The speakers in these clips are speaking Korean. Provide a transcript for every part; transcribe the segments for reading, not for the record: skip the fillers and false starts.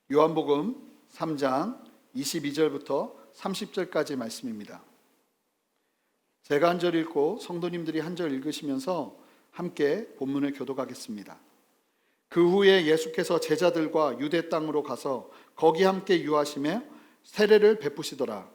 요한복음 3장 22절부터 30절까지 말씀입니다. 제가 한 절 읽고 성도님들이 한 절 읽으시면서 함께 본문을 교독하겠습니다. 그 후에 예수께서 제자들과 유대 땅으로 가서 거기 함께 유하시며 세례를 베푸시더라.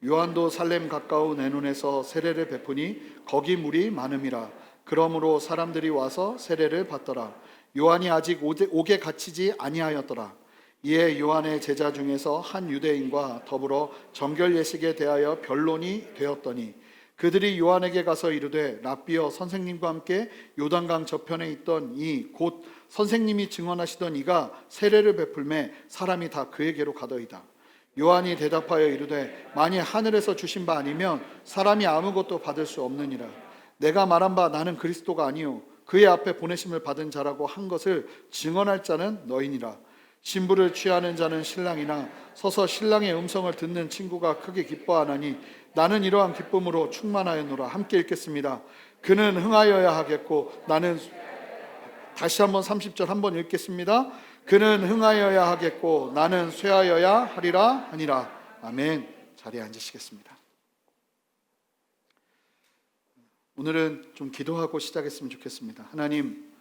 요한도 살렘 가까운 에논에서 세례를 베푸니 거기 물이 많음이라. 그러므로 사람들이 와서 세례를 받더라. 요한이 아직 옥에 갇히지 아니하였더라. 이에 요한의 제자 중에서 한 유대인과 더불어 정결 예식에 대하여 변론이 되었더니 그들이 요한에게 가서 이르되 랍비여, 선생님과 함께 요단강 저편에 있던 이 곧 선생님이 증언하시던 이가 세례를 베풀매 사람이 다 그에게로 가더이다. 요한이 대답하여 이르되 만일 하늘에서 주신 바 아니면 사람이 아무것도 받을 수 없느니라. 내가 말한 바 나는 그리스도가 아니요 그의 앞에 보내심을 받은 자라고 한 것을 증언할 자는 너희니라. 신부를 취하는 자는 신랑이나 서서 신랑의 음성을 듣는 친구가 크게 기뻐하나니 나는 이러한 기쁨으로 충만하였노라. 함께 읽겠습니다. 그는 흥하여야 하겠고 나는 다시 한번 30절 한번 읽겠습니다. 그는 흥하여야 하겠고 나는 쇠하여야 하리라 하니라. 아멘. 자리에 앉으시겠습니다. 오늘은 좀 기도하고 시작했으면 좋겠습니다. 하나님,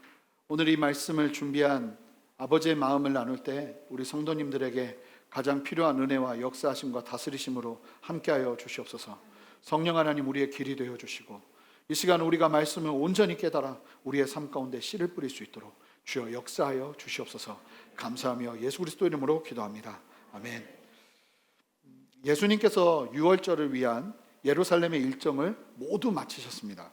오늘 이 말씀을 준비한 아버지의 마음을 나눌 때 우리 성도님들에게 가장 필요한 은혜와 역사하심과 다스리심으로 함께하여 주시옵소서. 성령 하나님, 우리의 길이 되어 주시고 이 시간 우리가 말씀을 온전히 깨달아 우리의 삶 가운데 씨를 뿌릴 수 있도록 주여 역사하여 주시옵소서. 감사하며 예수 그리스도 이름으로 기도합니다. 아멘. 예수님께서 유월절을 위한 예루살렘의 일정을 모두 마치셨습니다.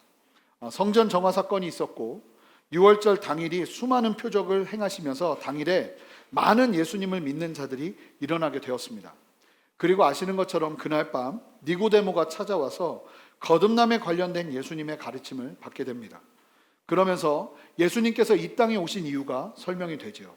성전 정화 사건이 있었고 유월절 당일이 수많은 표적을 행하시면서 당일에 많은 예수님을 믿는 자들이 일어나게 되었습니다. 그리고 아시는 것처럼 그날 밤 니고데모가 찾아와서 거듭남에 관련된 예수님의 가르침을 받게 됩니다. 그러면서 예수님께서 이 땅에 오신 이유가 설명이 되죠.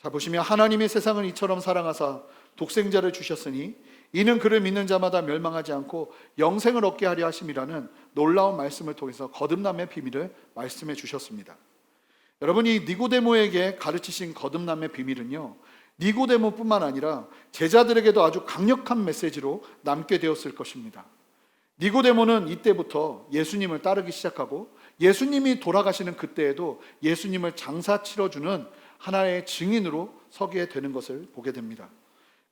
자, 보시면 하나님이 세상을 이처럼 사랑하사 독생자를 주셨으니 이는 그를 믿는 자마다 멸망하지 않고 영생을 얻게 하려 하심이라는 놀라운 말씀을 통해서 거듭남의 비밀을 말씀해 주셨습니다. 여러분이 니고데모에게 가르치신 거듭남의 비밀은요, 니고데모뿐만 아니라 제자들에게도 아주 강력한 메시지로 남게 되었을 것입니다. 니고데모는 이때부터 예수님을 따르기 시작하고 예수님이 돌아가시는 그때에도 예수님을 장사 치러주는 하나의 증인으로 서게 되는 것을 보게 됩니다.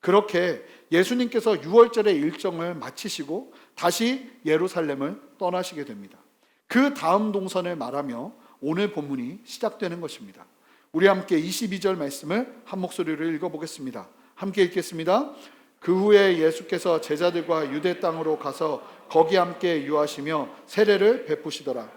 그렇게 예수님께서 유월절의 일정을 마치시고 다시 예루살렘을 떠나시게 됩니다. 그 다음 동선을 말하며 오늘 본문이 시작되는 것입니다. 우리 함께 22절 말씀을 한 목소리로 읽어보겠습니다. 함께 읽겠습니다. 그 후에 예수께서 제자들과 유대 땅으로 가서 거기 함께 유하시며 세례를 베푸시더라.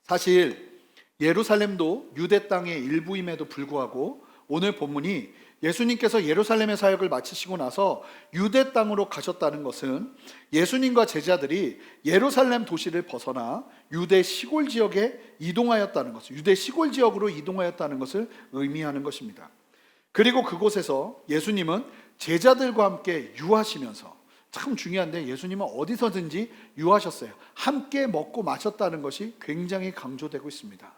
사실 예루살렘도 유대 땅의 일부임에도 불구하고 오늘 본문이 예수님께서 예루살렘의 사역을 마치시고 나서 유대 땅으로 가셨다는 것은 예수님과 제자들이 예루살렘 도시를 벗어나 유대 시골 지역에 이동하였다는 것을, 유대 시골 지역으로 이동하였다는 것을 의미하는 것입니다. 그리고 그곳에서 예수님은 제자들과 함께 유하시면서, 참 중요한데 예수님은 어디서든지 유하셨어요. 함께 먹고 마셨다는 것이 굉장히 강조되고 있습니다.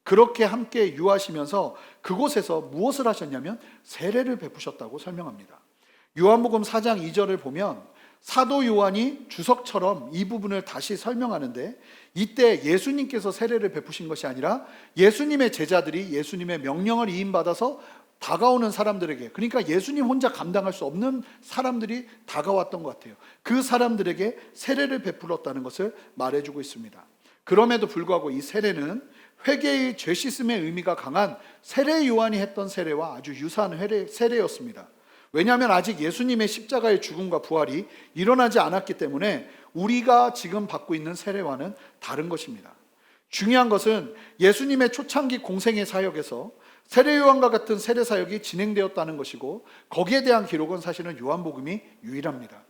그렇게 함께 유하시면서 그곳에서 무엇을 하셨냐면 세례를 베푸셨다고 설명합니다. 요한복음 4장 2절을 보면 사도 요한이 주석처럼 이 부분을 다시 설명하는데, 이때 예수님께서 세례를 베푸신 것이 아니라 예수님의 제자들이 예수님의 명령을 이임받아서 다가오는 사람들에게, 그러니까 예수님 혼자 감당할 수 없는 사람들이 다가왔던 것 같아요. 그 사람들에게 세례를 베풀었다는 것을 말해주고 있습니다. 그럼에도 불구하고 이 세례는 회개의 죄 씻음의 의미가 강한 세례 요한이 했던 세례와 아주 유사한 세례였습니다. 왜냐하면 아직 예수님의 십자가의 죽음과 부활이 일어나지 않았기 때문에 우리가 지금 받고 있는 세례와는 다른 것입니다. 중요한 것은 예수님의 초창기 공생의 사역에서 세례 요한과 같은 세례 사역이 진행되었다는 것이고, 거기에 대한 기록은 사실은 요한복음이 유일합니다.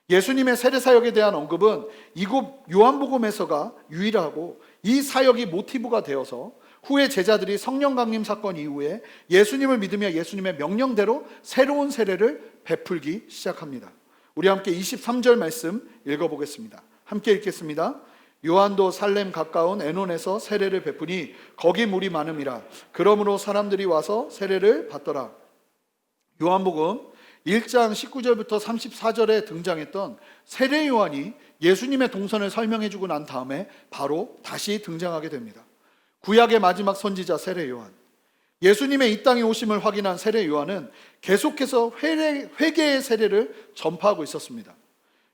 예수님의 세례 사역에 대한 언급은 이곳 요한복음에서가 유일하고, 이 사역이 모티브가 되어서 후에 제자들이 성령 강림 사건 이후에 예수님을 믿으며 예수님의 명령대로 새로운 세례를 베풀기 시작합니다. 우리 함께 23절 말씀 읽어보겠습니다. 함께 읽겠습니다. 요한도 살렘 가까운 에논에서 세례를 베푸니 거기 물이 많음이라. 그러므로 사람들이 와서 세례를 받더라. 요한복음 1장 19절부터 34절에 등장했던 세례 요한이 예수님의 동선을 설명해주고 난 다음에 바로 다시 등장하게 됩니다. 구약의 마지막 선지자 세례 요한, 예수님의 이 땅에 오심을 확인한 세례 요한은 계속해서 회개의 세례를 전파하고 있었습니다.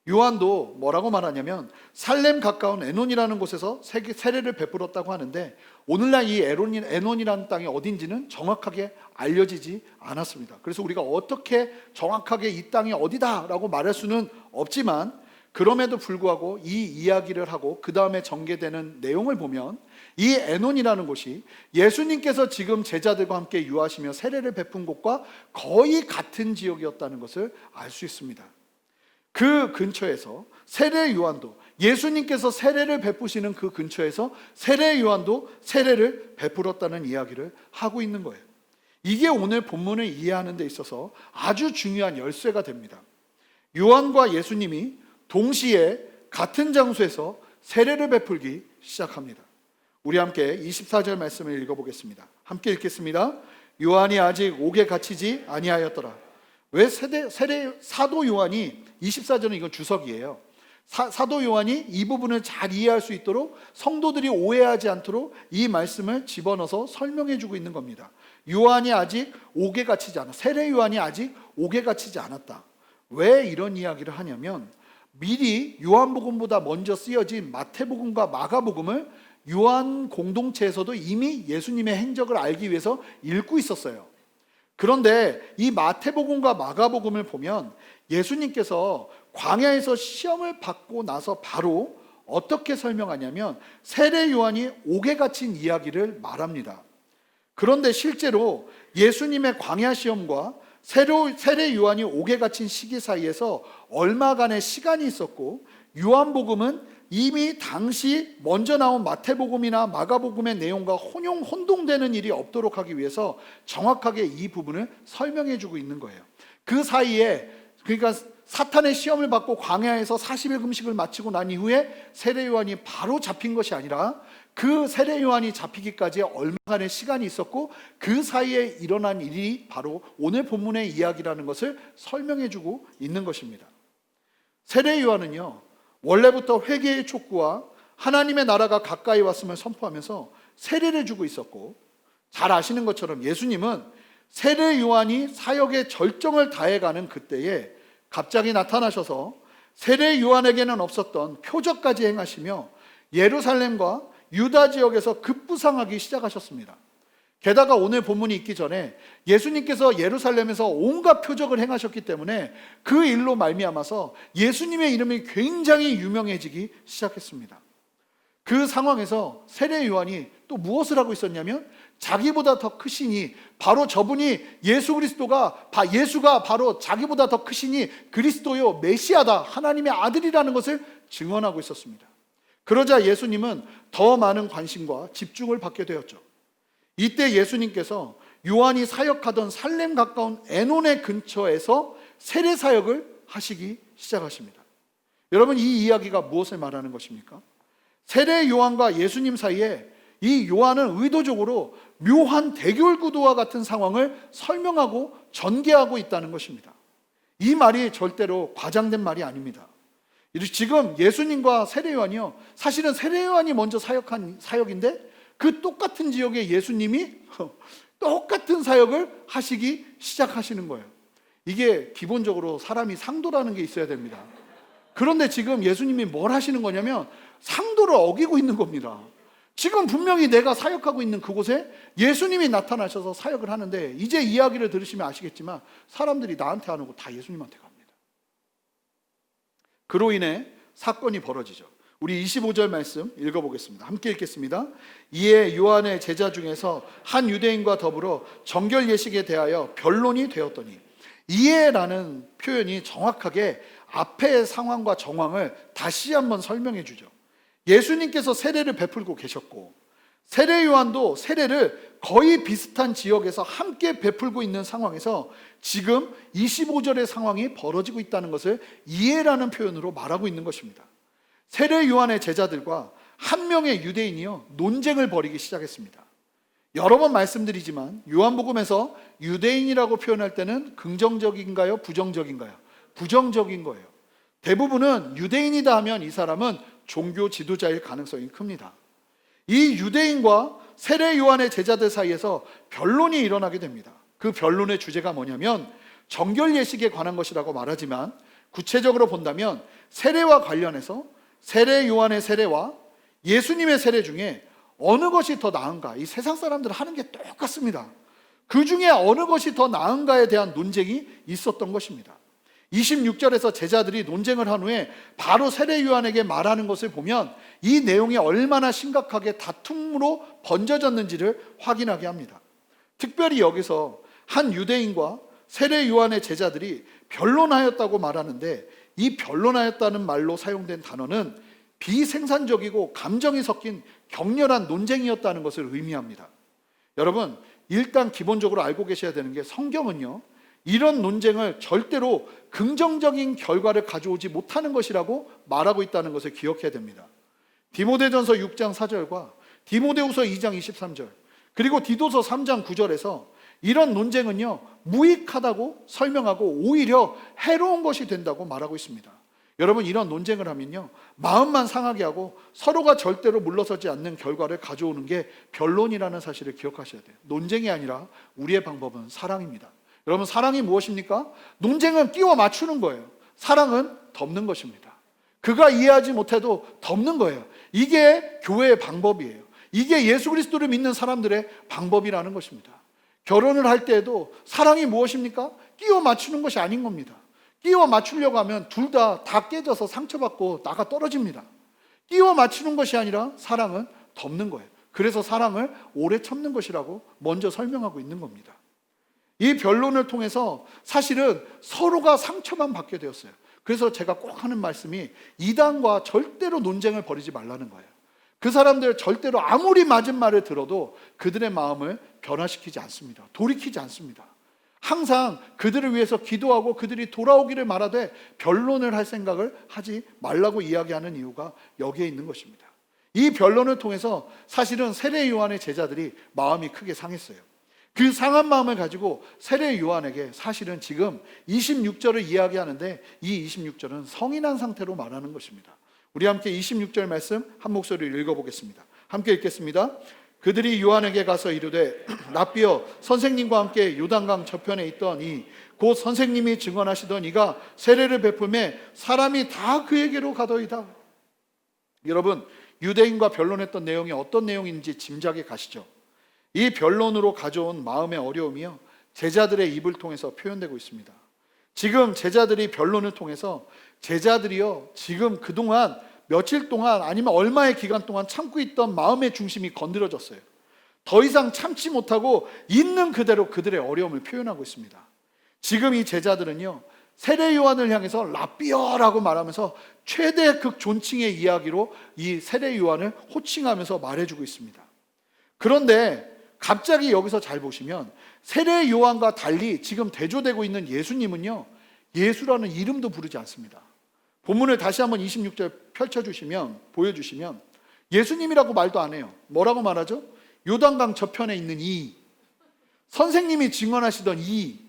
요한도 뭐라고 말하냐면 살렘 가까운 에논이라는 곳에서 세례를 베풀었다고 하는데, 오늘날 이 에논이라는 땅이 어딘지는 정확하게 알려지지 않았습니다. 그래서 우리가 어떻게 정확하게 이 땅이 어디다라고 말할 수는 없지만, 그럼에도 불구하고 이 이야기를 하고 그 다음에 전개되는 내용을 보면 이 에논이라는 곳이 예수님께서 지금 제자들과 함께 유하시며 세례를 베푼 곳과 거의 같은 지역이었다는 것을 알 수 있습니다. 그 근처에서 세례 요한도, 예수님께서 세례를 베푸시는 그 근처에서 세례 요한도 세례를 베풀었다는 이야기를 하고 있는 거예요. 이게 오늘 본문을 이해하는 데 있어서 아주 중요한 열쇠가 됩니다. 요한과 예수님이 동시에 같은 장소에서 세례를 베풀기 시작합니다. 우리 함께 24절 말씀을 읽어보겠습니다. 함께 읽겠습니다. 요한이 아직 옥에 갇히지 아니하였더라. 왜 사도 요한이, 24절은 이건 주석이에요. 사도 요한이 이 부분을 잘 이해할 수 있도록, 성도들이 오해하지 않도록 이 말씀을 집어넣어서 설명해 주고 있는 겁니다. 요한이 아직 옥에 갇히지 않았다. 세례 요한이 아직 옥에 갇히지 않았다. 왜 이런 이야기를 하냐면, 미리 요한복음보다 먼저 쓰여진 마태복음과 마가복음을 요한 공동체에서도 이미 예수님의 행적을 알기 위해서 읽고 있었어요. 그런데 이 마태복음과 마가복음을 보면 예수님께서 광야에서 시험을 받고 나서 바로 어떻게 설명하냐면 세례 요한이 옥에 갇힌 이야기를 말합니다. 그런데 실제로 예수님의 광야 시험과 세례 요한이 옥에 갇힌 시기 사이에서 얼마간의 시간이 있었고, 요한복음은 이미 당시 먼저 나온 마태복음이나 마가복음의 내용과 혼동되는 일이 없도록 하기 위해서 정확하게 이 부분을 설명해 주고 있는 거예요. 그 사이에, 그러니까 사탄의 시험을 받고 광야에서 40일 금식을 마치고 난 이후에 세례 요한이 바로 잡힌 것이 아니라 그 세례 요한이 잡히기까지 얼마간의 시간이 있었고, 그 사이에 일어난 일이 바로 오늘 본문의 이야기라는 것을 설명해 주고 있는 것입니다. 세례 요한은요, 원래부터 회개의 촉구와 하나님의 나라가 가까이 왔음을 선포하면서 세례를 주고 있었고, 잘 아시는 것처럼 예수님은 세례 요한이 사역의 절정을 다해가는 그때에 갑자기 나타나셔서 세례 요한에게는 없었던 표적까지 행하시며 예루살렘과 유다 지역에서 급부상하기 시작하셨습니다. 게다가 오늘 본문이 있기 전에 예수님께서 예루살렘에서 온갖 표적을 행하셨기 때문에 그 일로 말미암아서 예수님의 이름이 굉장히 유명해지기 시작했습니다. 그 상황에서 세례 요한이 또 무엇을 하고 있었냐면, 자기보다 더 크시니, 바로 저분이 예수가 바로 자기보다 더 크시니 그리스도요, 메시아다, 하나님의 아들이라는 것을 증언하고 있었습니다. 그러자 예수님은 더 많은 관심과 집중을 받게 되었죠. 이때 예수님께서 요한이 사역하던 살렘 가까운 에논의 근처에서 세례 사역을 하시기 시작하십니다. 여러분, 이 이야기가 무엇을 말하는 것입니까? 세례 요한과 예수님 사이에 이 요한은 의도적으로 묘한 대결 구도와 같은 상황을 설명하고 전개하고 있다는 것입니다. 이 말이 절대로 과장된 말이 아닙니다. 지금 예수님과 세례 요한이요, 사실은 세례 요한이 먼저 사역한 사역인데 그 똑같은 지역에 예수님이 똑같은 사역을 하시기 시작하시는 거예요. 이게 기본적으로 사람이 상도라는 게 있어야 됩니다. 그런데 지금 예수님이 뭘 하시는 거냐면 상도를 어기고 있는 겁니다. 지금 분명히 내가 사역하고 있는 그곳에 예수님이 나타나셔서 사역을 하는데, 이제 이야기를 들으시면 아시겠지만 사람들이 나한테 안 오고 다 예수님한테 갑니다. 그로 인해 사건이 벌어지죠. 우리 25절 말씀 읽어보겠습니다. 함께 읽겠습니다. 이에 요한의 제자 중에서 한 유대인과 더불어 정결 예식에 대하여 변론이 되었더니, 이에라는 표현이 정확하게 앞의 상황과 정황을 다시 한번 설명해 주죠. 예수님께서 세례를 베풀고 계셨고, 세례 요한도 세례를 거의 비슷한 지역에서 함께 베풀고 있는 상황에서 지금 25절의 상황이 벌어지고 있다는 것을 이해라는 표현으로 말하고 있는 것입니다. 세례 요한의 제자들과 한 명의 유대인이요 논쟁을 벌이기 시작했습니다. 여러 번 말씀드리지만 요한복음에서 유대인이라고 표현할 때는 긍정적인가요? 부정적인가요? 부정적인 거예요. 대부분은 유대인이다 하면 이 사람은 종교 지도자일 가능성이 큽니다. 이 유대인과 세례 요한의 제자들 사이에서 변론이 일어나게 됩니다. 그 변론의 주제가 뭐냐면 정결 예식에 관한 것이라고 말하지만 구체적으로 본다면 세례와 관련해서 세례 요한의 세례와 예수님의 세례 중에 어느 것이 더 나은가? 이 세상 사람들은 하는 게 똑같습니다. 그 중에 어느 것이 더 나은가에 대한 논쟁이 있었던 것입니다. 26절에서 제자들이 논쟁을 한 후에 바로 세례 요한에게 말하는 것을 보면 이 내용이 얼마나 심각하게 다툼으로 번져졌는지를 확인하게 합니다. 특별히 여기서 한 유대인과 세례 요한의 제자들이 변론하였다고 말하는데 이 변론하였다는 말로 사용된 단어는 비생산적이고 감정이 섞인 격렬한 논쟁이었다는 것을 의미합니다. 여러분, 일단 기본적으로 알고 계셔야 되는 게 성경은요 이런 논쟁을 절대로 긍정적인 결과를 가져오지 못하는 것이라고 말하고 있다는 것을 기억해야 됩니다. 디모데전서 6장 4절과 디모데후서 2장 23절 그리고 디도서 3장 9절에서 이런 논쟁은요 무익하다고 설명하고 오히려 해로운 것이 된다고 말하고 있습니다. 여러분, 이런 논쟁을 하면요 마음만 상하게 하고 서로가 절대로 물러서지 않는 결과를 가져오는 게 변론이라는 사실을 기억하셔야 돼요. 논쟁이 아니라 우리의 방법은 사랑입니다. 여러분, 사랑이 무엇입니까? 논쟁은 끼워 맞추는 거예요. 사랑은 덮는 것입니다. 그가 이해하지 못해도 덮는 거예요. 이게 교회의 방법이에요. 이게 예수 그리스도를 믿는 사람들의 방법이라는 것입니다. 결혼을 할 때에도 사랑이 무엇입니까? 끼워 맞추는 것이 아닌 겁니다. 끼워 맞추려고 하면 둘 다 깨져서 상처받고 나가 떨어집니다. 끼워 맞추는 것이 아니라 사랑은 덮는 거예요. 그래서 사랑을 오래 참는 것이라고 먼저 설명하고 있는 겁니다. 이 변론을 통해서 사실은 서로가 상처만 받게 되었어요. 그래서 제가 꼭 하는 말씀이 이단과 절대로 논쟁을 벌이지 말라는 거예요. 그 사람들 절대로 아무리 맞은 말을 들어도 그들의 마음을 변화시키지 않습니다. 돌이키지 않습니다. 항상 그들을 위해서 기도하고 그들이 돌아오기를 말하되 변론을 할 생각을 하지 말라고 이야기하는 이유가 여기에 있는 것입니다. 이 변론을 통해서 사실은 세례 요한의 제자들이 마음이 크게 상했어요. 그 상한 마음을 가지고 세례 요한에게 사실은 지금 26절을 이야기하는데 이 26절은 성인한 상태로 말하는 것입니다. 우리 함께 26절 말씀 한 목소리로 읽어보겠습니다. 함께 읽겠습니다. 그들이 요한에게 가서 이르되 랍비여, 선생님과 함께 요단강 저편에 있던 곧 선생님이 증언하시던 이가 세례를 베풀매 사람이 다 그에게로 가더이다. 여러분, 유대인과 변론했던 내용이 어떤 내용인지 짐작이 가시죠? 이 변론으로 가져온 마음의 어려움이요 제자들의 입을 통해서 표현되고 있습니다. 지금 제자들이 변론을 통해서 제자들이요 지금 그동안 며칠 동안 아니면 얼마의 기간 동안 참고 있던 마음의 중심이 건드려졌어요. 더 이상 참지 못하고 있는 그대로 그들의 어려움을 표현하고 있습니다. 지금 이 제자들은요 세례 요한을 향해서 랍비어라고 말하면서 최대 극존칭의 이야기로 이 세례 요한을 호칭하면서 말해주고 있습니다. 그런데 갑자기 여기서 잘 보시면 세례 요한과 달리 지금 대조되고 있는 예수님은요 예수라는 이름도 부르지 않습니다. 본문을 다시 한번 26절 펼쳐주시면 보여주시면 예수님이라고 말도 안 해요. 뭐라고 말하죠? 요단강 저편에 있는 이 선생님이 증언하시던 이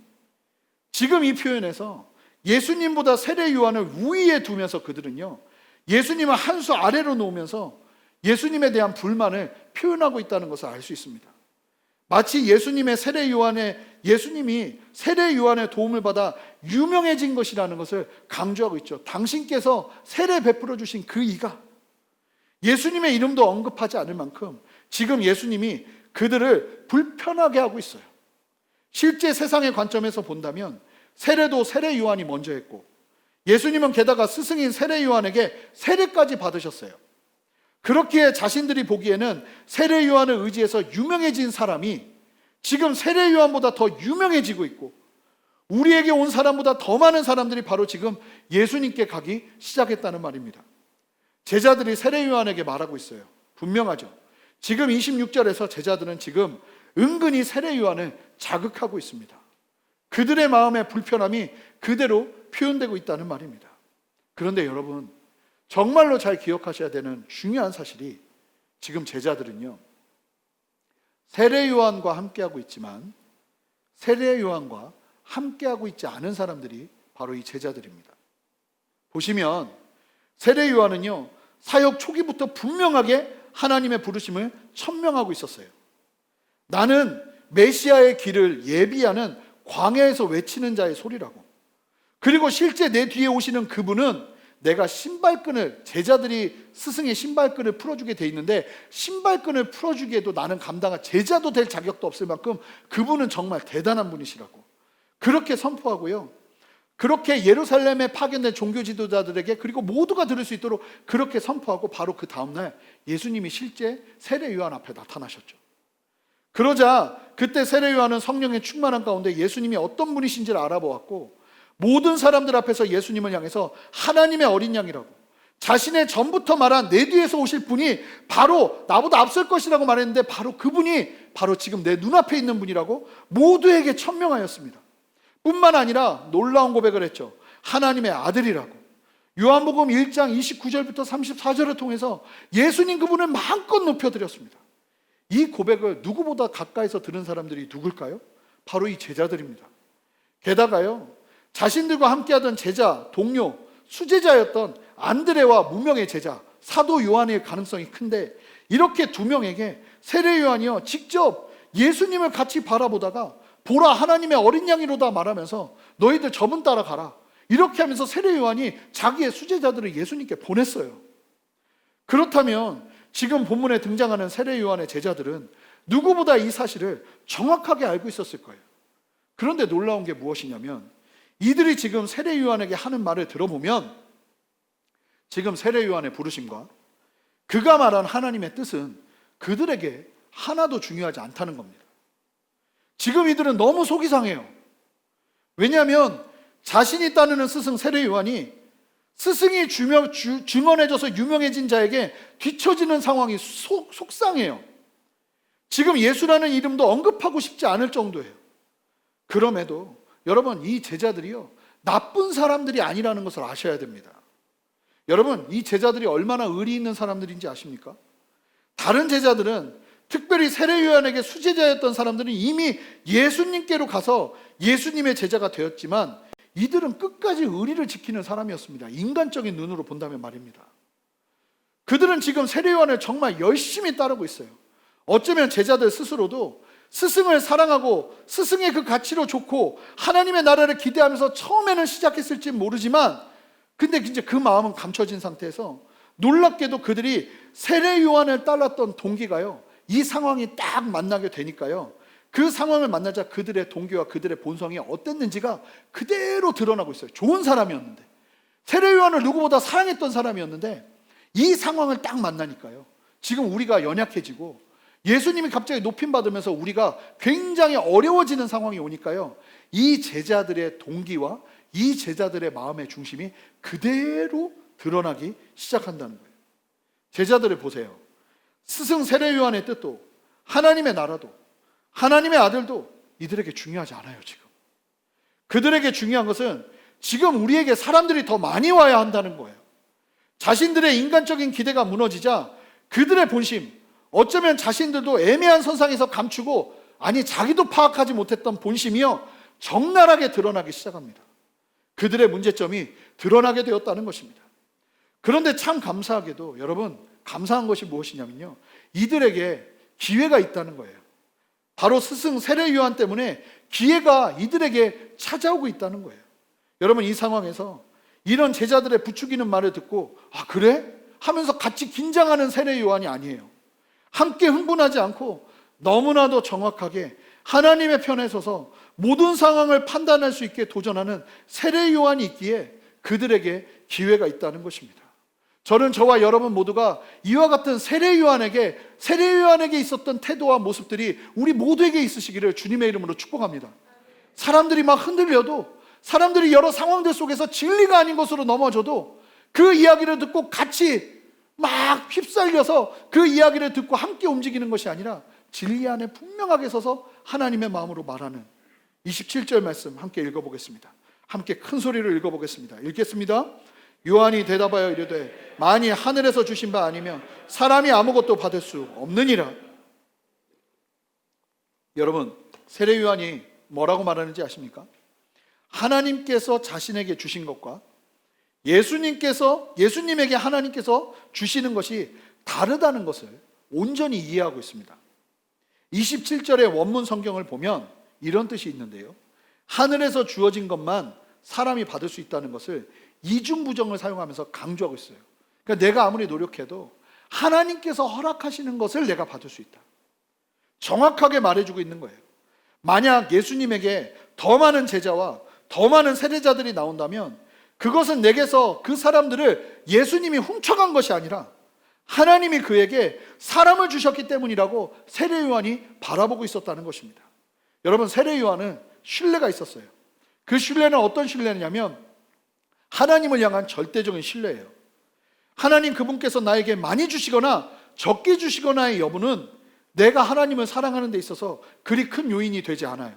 지금 이 표현에서 예수님보다 세례 요한을 우위에 두면서 그들은요 예수님을 한 수 아래로 놓으면서 예수님에 대한 불만을 표현하고 있다는 것을 알 수 있습니다. 마치 예수님이 세례 요한의 도움을 받아 유명해진 것이라는 것을 강조하고 있죠. 당신께서 세례 베풀어 주신 그 이가 예수님의 이름도 언급하지 않을 만큼 지금 예수님이 그들을 불편하게 하고 있어요. 실제 세상의 관점에서 본다면 세례도 세례 요한이 먼저 했고 예수님은 게다가 스승인 세례 요한에게 세례까지 받으셨어요. 그렇기에 자신들이 보기에는 세례 요한을 의지해서 유명해진 사람이 지금 세례 요한보다 더 유명해지고 있고 우리에게 온 사람보다 더 많은 사람들이 바로 지금 예수님께 가기 시작했다는 말입니다. 제자들이 세례 요한에게 말하고 있어요. 분명하죠. 지금 26절에서 제자들은 지금 은근히 세례 요한을 자극하고 있습니다. 그들의 마음의 불편함이 그대로 표현되고 있다는 말입니다. 그런데 여러분, 정말로 잘 기억하셔야 되는 중요한 사실이, 지금 제자들은요, 세례 요한과 함께하고 있지만 세례 요한과 함께하고 있지 않은 사람들이 바로 이 제자들입니다. 보시면 세례 요한은요, 사역 초기부터 분명하게 하나님의 부르심을 천명하고 있었어요. 나는 메시아의 길을 예비하는 광야에서 외치는 자의 소리라고. 그리고 실제 내 뒤에 오시는 그분은 내가 신발끈을, 제자들이 스승의 신발끈을 풀어주게 돼 있는데 신발끈을 풀어주기에도 나는 감당할, 제자도 될 자격도 없을 만큼 그분은 정말 대단한 분이시라고 그렇게 선포하고요, 그렇게 예루살렘에 파견된 종교 지도자들에게, 그리고 모두가 들을 수 있도록 그렇게 선포하고, 바로 그 다음날 예수님이 실제 세례 요한 앞에 나타나셨죠. 그러자 그때 세례 요한은 성령의 충만한 가운데 예수님이 어떤 분이신지를 알아보았고, 모든 사람들 앞에서 예수님을 향해서 하나님의 어린 양이라고, 자신의 전부터 말한 내 뒤에서 오실 분이 바로 나보다 앞설 것이라고 말했는데 바로 그분이 바로 지금 내 눈앞에 있는 분이라고 모두에게 천명하였습니다. 뿐만 아니라 놀라운 고백을 했죠. 하나님의 아들이라고. 요한복음 1장 29절부터 34절을 통해서 예수님 그분을 마음껏 높여드렸습니다. 이 고백을 누구보다 가까이서 들은 사람들이 누굴까요? 바로 이 제자들입니다. 게다가요, 자신들과 함께하던 제자, 동료, 수제자였던 안드레와 무명의 제자 사도 요한의 가능성이 큰데, 이렇게 두 명에게 세례 요한이요 직접 예수님을 같이 바라보다가 보라 하나님의 어린 양이로다 말하면서 너희들 저분 따라가라, 이렇게 하면서 세례 요한이 자기의 수제자들을 예수님께 보냈어요. 그렇다면 지금 본문에 등장하는 세례 요한의 제자들은 누구보다 이 사실을 정확하게 알고 있었을 거예요. 그런데 놀라운 게 무엇이냐면, 이들이 지금 세례 요한에게 하는 말을 들어보면 지금 세례 요한의 부르심과 그가 말한 하나님의 뜻은 그들에게 하나도 중요하지 않다는 겁니다. 지금 이들은 너무 속이 상해요. 왜냐하면 자신이 따르는 스승 세례 요한이 스승이 증언해줘서 유명해진 자에게 뒤처지는 상황이 속상해요. 지금 예수라는 이름도 언급하고 싶지 않을 정도예요. 그럼에도 여러분, 이 제자들이요 나쁜 사람들이 아니라는 것을 아셔야 됩니다. 여러분, 이 제자들이 얼마나 의리 있는 사람들인지 아십니까? 다른 제자들은, 특별히 세례 요한에게 수제자였던 사람들은 이미 예수님께로 가서 예수님의 제자가 되었지만, 이들은 끝까지 의리를 지키는 사람이었습니다. 인간적인 눈으로 본다면 말입니다. 그들은 지금 세례 요한을 정말 열심히 따르고 있어요. 어쩌면 제자들 스스로도 스승을 사랑하고 스승의 그 가치로 좋고 하나님의 나라를 기대하면서 처음에는 시작했을지 모르지만, 근데 이제 그 마음은 감춰진 상태에서 놀랍게도 그들이 세례 요한을 따랐던 동기가요, 이 상황이 딱 만나게 되니까요, 그 상황을 만나자 그들의 동기와 그들의 본성이 어땠는지가 그대로 드러나고 있어요. 좋은 사람이었는데, 세례 요한을 누구보다 사랑했던 사람이었는데, 이 상황을 딱 만나니까요, 지금 우리가 연약해지고 예수님이 갑자기 높임받으면서 우리가 굉장히 어려워지는 상황이 오니까요, 이 제자들의 동기와 이 제자들의 마음의 중심이 그대로 드러나기 시작한다는 거예요. 제자들을 보세요. 스승 세례 요한의 뜻도, 하나님의 나라도, 하나님의 아들도 이들에게 중요하지 않아요. 지금 그들에게 중요한 것은 지금 우리에게 사람들이 더 많이 와야 한다는 거예요. 자신들의 인간적인 기대가 무너지자 그들의 본심, 어쩌면 자신들도 애매한 선상에서 감추고, 아니 자기도 파악하지 못했던 본심이요 적나라하게 드러나기 시작합니다. 그들의 문제점이 드러나게 되었다는 것입니다. 그런데 참 감사하게도 여러분, 감사한 것이 무엇이냐면요, 이들에게 기회가 있다는 거예요. 바로 스승 세례 요한 때문에 기회가 이들에게 찾아오고 있다는 거예요. 여러분, 이 상황에서 이런 제자들의 부추기는 말을 듣고 아 그래? 하면서 같이 긴장하는 세례 요한이 아니에요. 함께 흥분하지 않고 너무나도 정확하게 하나님의 편에 서서 모든 상황을 판단할 수 있게 도전하는 세례 요한이 있기에 그들에게 기회가 있다는 것입니다. 저는 저와 여러분 모두가 이와 같은 세례 요한에게 있었던 태도와 모습들이 우리 모두에게 있으시기를 주님의 이름으로 축복합니다. 사람들이 막 흔들려도, 사람들이 여러 상황들 속에서 진리가 아닌 것으로 넘어져도 그 이야기를 듣고 같이 막 휩쓸려서 그 이야기를 듣고 함께 움직이는 것이 아니라 진리 안에 분명하게 서서 하나님의 마음으로 말하는 27절 말씀 함께 읽어보겠습니다. 함께 큰 소리로 읽어보겠습니다. 읽겠습니다. 요한이 대답하여 이르되 만일 하늘에서 주신 바 아니면 사람이 아무것도 받을 수 없느니라. 여러분, 세례 요한이 뭐라고 말하는지 아십니까? 하나님께서 자신에게 주신 것과 예수님에게 하나님께서 주시는 것이 다르다는 것을 온전히 이해하고 있습니다. 27절의 원문 성경을 보면 이런 뜻이 있는데요, 하늘에서 주어진 것만 사람이 받을 수 있다는 것을 이중부정을 사용하면서 강조하고 있어요. 그러니까 내가 아무리 노력해도 하나님께서 허락하시는 것을 내가 받을 수 있다, 정확하게 말해주고 있는 거예요. 만약 예수님에게 더 많은 제자와 더 많은 세례자들이 나온다면 그것은 내게서 그 사람들을 예수님이 훔쳐간 것이 아니라 하나님이 그에게 사람을 주셨기 때문이라고 세례 요한이 바라보고 있었다는 것입니다. 여러분, 세례 요한은 신뢰가 있었어요. 그 신뢰는 어떤 신뢰냐면 하나님을 향한 절대적인 신뢰예요. 하나님 그분께서 나에게 많이 주시거나 적게 주시거나의 여부는 내가 하나님을 사랑하는 데 있어서 그리 큰 요인이 되지 않아요.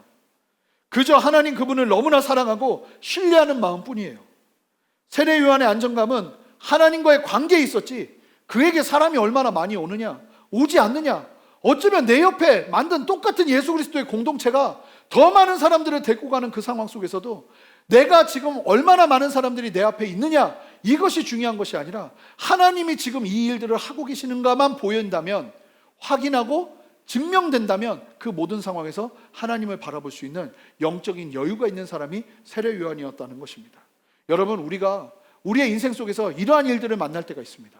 그저 하나님 그분을 너무나 사랑하고 신뢰하는 마음뿐이에요. 세례 요한의 안정감은 하나님과의 관계에 있었지 그에게 사람이 얼마나 많이 오느냐 오지 않느냐, 어쩌면 내 옆에 만든 똑같은 예수 그리스도의 공동체가 더 많은 사람들을 데리고 가는 그 상황 속에서도 내가 지금 얼마나 많은 사람들이 내 앞에 있느냐, 이것이 중요한 것이 아니라 하나님이 지금 이 일들을 하고 계시는가만 보인다면, 확인하고 증명된다면 그 모든 상황에서 하나님을 바라볼 수 있는 영적인 여유가 있는 사람이 세례 요한이었다는 것입니다. 여러분, 우리가 우리의 인생 속에서 이러한 일들을 만날 때가 있습니다.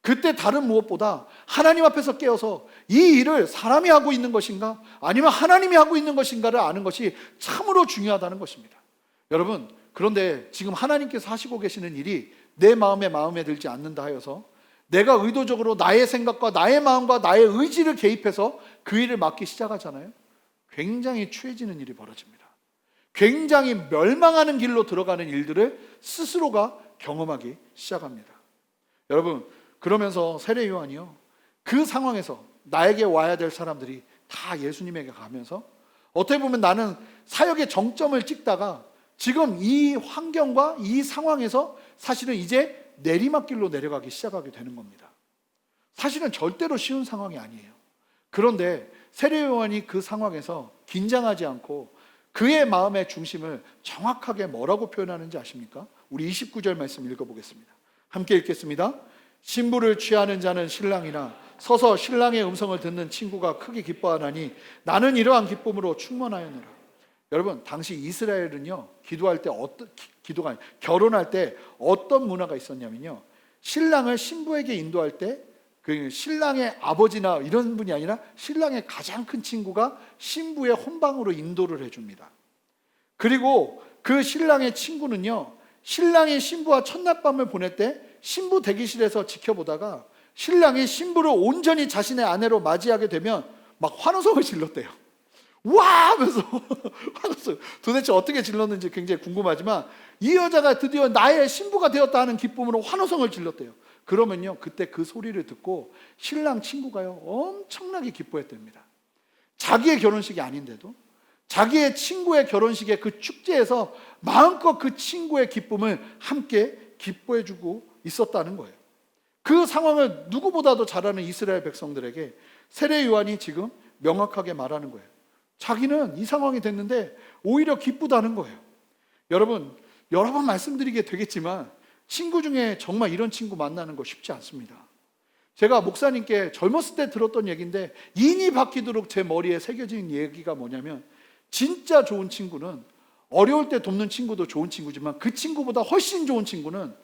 그때 다른 무엇보다 하나님 앞에서 깨어서 이 일을 사람이 하고 있는 것인가 아니면 하나님이 하고 있는 것인가를 아는 것이 참으로 중요하다는 것입니다. 여러분, 그런데 지금 하나님께서 하시고 계시는 일이 내 마음에 들지 않는다 하여서 내가 의도적으로 나의 생각과 나의 마음과 나의 의지를 개입해서 그 일을 맡기 시작하잖아요. 굉장히 추해지는 일이 벌어집니다. 굉장히 멸망하는 길로 들어가는 일들을 스스로가 경험하기 시작합니다. 여러분, 그러면서 세례 요한이요, 그 상황에서 나에게 와야 될 사람들이 다 예수님에게 가면서 어떻게 보면 나는 사역의 정점을 찍다가 지금 이 환경과 이 상황에서 사실은 이제 내리막길로 내려가기 시작하게 되는 겁니다. 사실은 절대로 쉬운 상황이 아니에요. 그런데 세례 요한이 그 상황에서 긴장하지 않고 그의 마음의 중심을 정확하게 뭐라고 표현하는지 아십니까? 우리 29절 말씀 읽어보겠습니다. 함께 읽겠습니다. 신부를 취하는 자는 신랑이나 서서 신랑의 음성을 듣는 친구가 크게 기뻐하나니 나는 이러한 기쁨으로 충만하였노라. 여러분, 당시 이스라엘은요, 기도할 때 결혼할 때 어떤 문화가 있었냐면요, 신랑을 신부에게 인도할 때 그 신랑의 아버지나 이런 분이 아니라 신랑의 가장 큰 친구가 신부의 혼방으로 인도를 해줍니다. 그리고 그 신랑의 친구는요, 신랑이 신부와 첫날밤을 보낼 때 신부 대기실에서 지켜보다가 신랑이 신부를 온전히 자신의 아내로 맞이하게 되면 막 환호성을 질렀대요. 와! 하면서 환호성. 도대체 어떻게 질렀는지 굉장히 궁금하지만 이 여자가 드디어 나의 신부가 되었다 하는 기쁨으로 환호성을 질렀대요. 그러면요, 그때 그 소리를 듣고 신랑 친구가요, 엄청나게 기뻐했답니다. 자기의 결혼식이 아닌데도 자기의 친구의 결혼식의 그 축제에서 마음껏 그 친구의 기쁨을 함께 기뻐해주고 있었다는 거예요. 그 상황을 누구보다도 잘 아는 이스라엘 백성들에게 세례 요한이 지금 명확하게 말하는 거예요. 자기는 이 상황이 됐는데 오히려 기쁘다는 거예요. 여러분, 여러 번 말씀드리게 되겠지만 친구 중에 정말 이런 친구 만나는 거 쉽지 않습니다. 제가 목사님께 젊었을 때 들었던 얘기인데 인이 바뀌도록 제 머리에 새겨진 얘기가 뭐냐면, 진짜 좋은 친구는 어려울 때 돕는 친구도 좋은 친구지만 그 친구보다 훨씬 좋은 친구는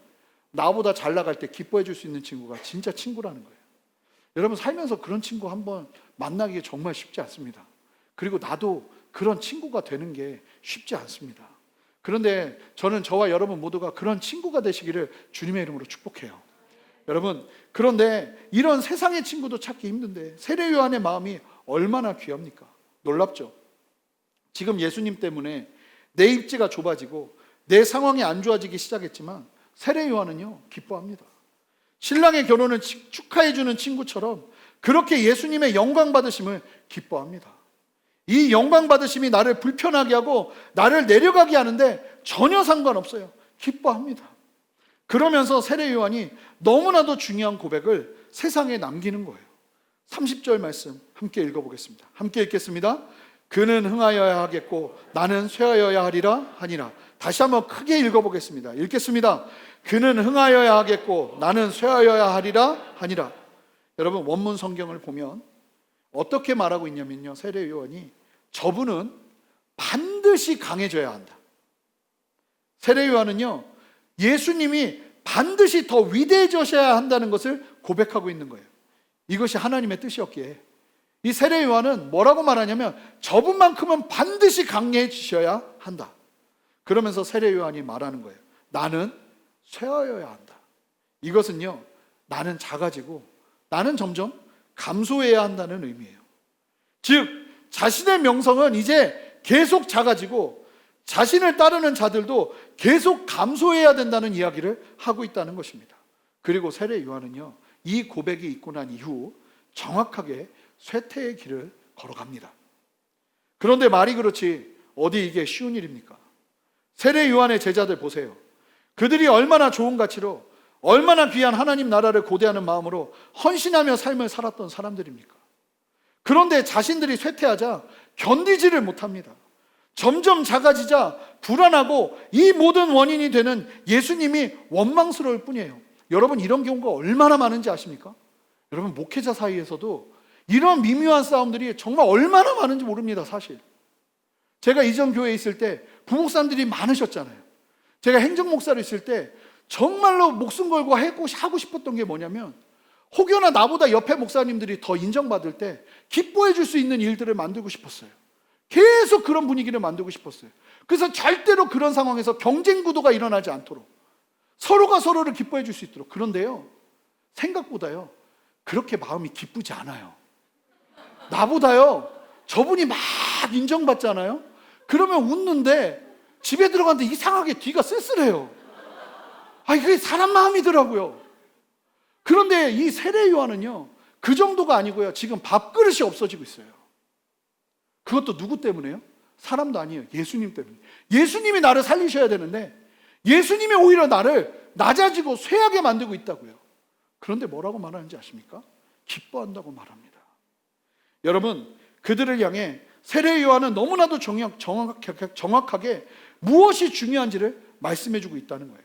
나보다 잘 나갈 때 기뻐해 줄 수 있는 친구가 진짜 친구라는 거예요. 여러분, 살면서 그런 친구 한번 만나기 정말 쉽지 않습니다. 그리고 나도 그런 친구가 되는 게 쉽지 않습니다. 그런데 저는 저와 여러분 모두가 그런 친구가 되시기를 주님의 이름으로 축복해요. 여러분, 그런데 이런 세상의 친구도 찾기 힘든데 세례 요한의 마음이 얼마나 귀합니까? 놀랍죠? 지금 예수님 때문에 내 입지가 좁아지고 내 상황이 안 좋아지기 시작했지만 세례 요한은요, 기뻐합니다. 신랑의 결혼을 축하해주는 친구처럼 그렇게 예수님의 영광 받으심을 기뻐합니다. 이 영광 받으심이 나를 불편하게 하고 나를 내려가게 하는데 전혀 상관없어요. 기뻐합니다. 그러면서 세례 요한이 너무나도 중요한 고백을 세상에 남기는 거예요. 30절 말씀 함께 읽어보겠습니다. 함께 읽겠습니다. 그는 흥하여야 하겠고 나는 쇠하여야 하리라 하니라. 다시 한번 크게 읽어보겠습니다. 읽겠습니다. 그는 흥하여야 하겠고 나는 쇠하여야 하리라 하니라. 여러분, 원문 성경을 보면 어떻게 말하고 있냐면요, 세례 요한이 저분은 반드시 강해져야 한다. 세례 요한은요, 예수님이 반드시 더 위대해져야 한다는 것을 고백하고 있는 거예요. 이것이 하나님의 뜻이었기에 이 세례 요한은 뭐라고 말하냐면 저분만큼은 반드시 강해지셔야 한다. 그러면서 세례 요한이 말하는 거예요. 나는 쇠하여야 한다. 이것은요, 나는 작아지고 나는 점점 감소해야 한다는 의미예요. 즉 자신의 명성은 이제 계속 작아지고 자신을 따르는 자들도 계속 감소해야 된다는 이야기를 하고 있다는 것입니다. 그리고 세례 요한은요, 이 고백이 있고 난 이후 정확하게 쇠퇴의 길을 걸어갑니다. 그런데 말이 그렇지 어디 이게 쉬운 일입니까? 세례 요한의 제자들 보세요. 그들이 얼마나 좋은 가치로, 얼마나 귀한 하나님 나라를 고대하는 마음으로 헌신하며 삶을 살았던 사람들입니까? 그런데 자신들이 쇠퇴하자 견디지를 못합니다. 점점 작아지자 불안하고 이 모든 원인이 되는 예수님이 원망스러울 뿐이에요. 여러분, 이런 경우가 얼마나 많은지 아십니까? 여러분, 목회자 사이에서도 이런 미묘한 싸움들이 정말 얼마나 많은지 모릅니다. 사실 제가 이전 교회에 있을 때 부목사님들이 많으셨잖아요. 제가 행정목사로 있을 때 정말로 목숨 걸고 하고 싶었던 게 뭐냐면, 혹여나 나보다 옆에 목사님들이 더 인정받을 때 기뻐해 줄 수 있는 일들을 만들고 싶었어요. 계속 그런 분위기를 만들고 싶었어요. 그래서 절대로 그런 상황에서 경쟁 구도가 일어나지 않도록 서로가 서로를 기뻐해 줄 수 있도록. 그런데요, 생각보다요 그렇게 마음이 기쁘지 않아요. 나보다요 저분이 막 인정받잖아요. 그러면 웃는데 집에 들어갔는데 이상하게 뒤가 쓸쓸해요. 그게 사람 마음이더라고요. 그런데 이 세례 요한은요, 그 정도가 아니고요, 지금 밥그릇이 없어지고 있어요. 그것도 누구 때문에요? 사람도 아니에요. 예수님 때문에. 예수님이 나를 살리셔야 되는데 예수님이 오히려 나를 낮아지고 쇠하게 만들고 있다고요. 그런데 뭐라고 말하는지 아십니까? 기뻐한다고 말합니다. 여러분, 그들을 향해 세례 요한은 너무나도 정확하게 무엇이 중요한지를 말씀해주고 있다는 거예요.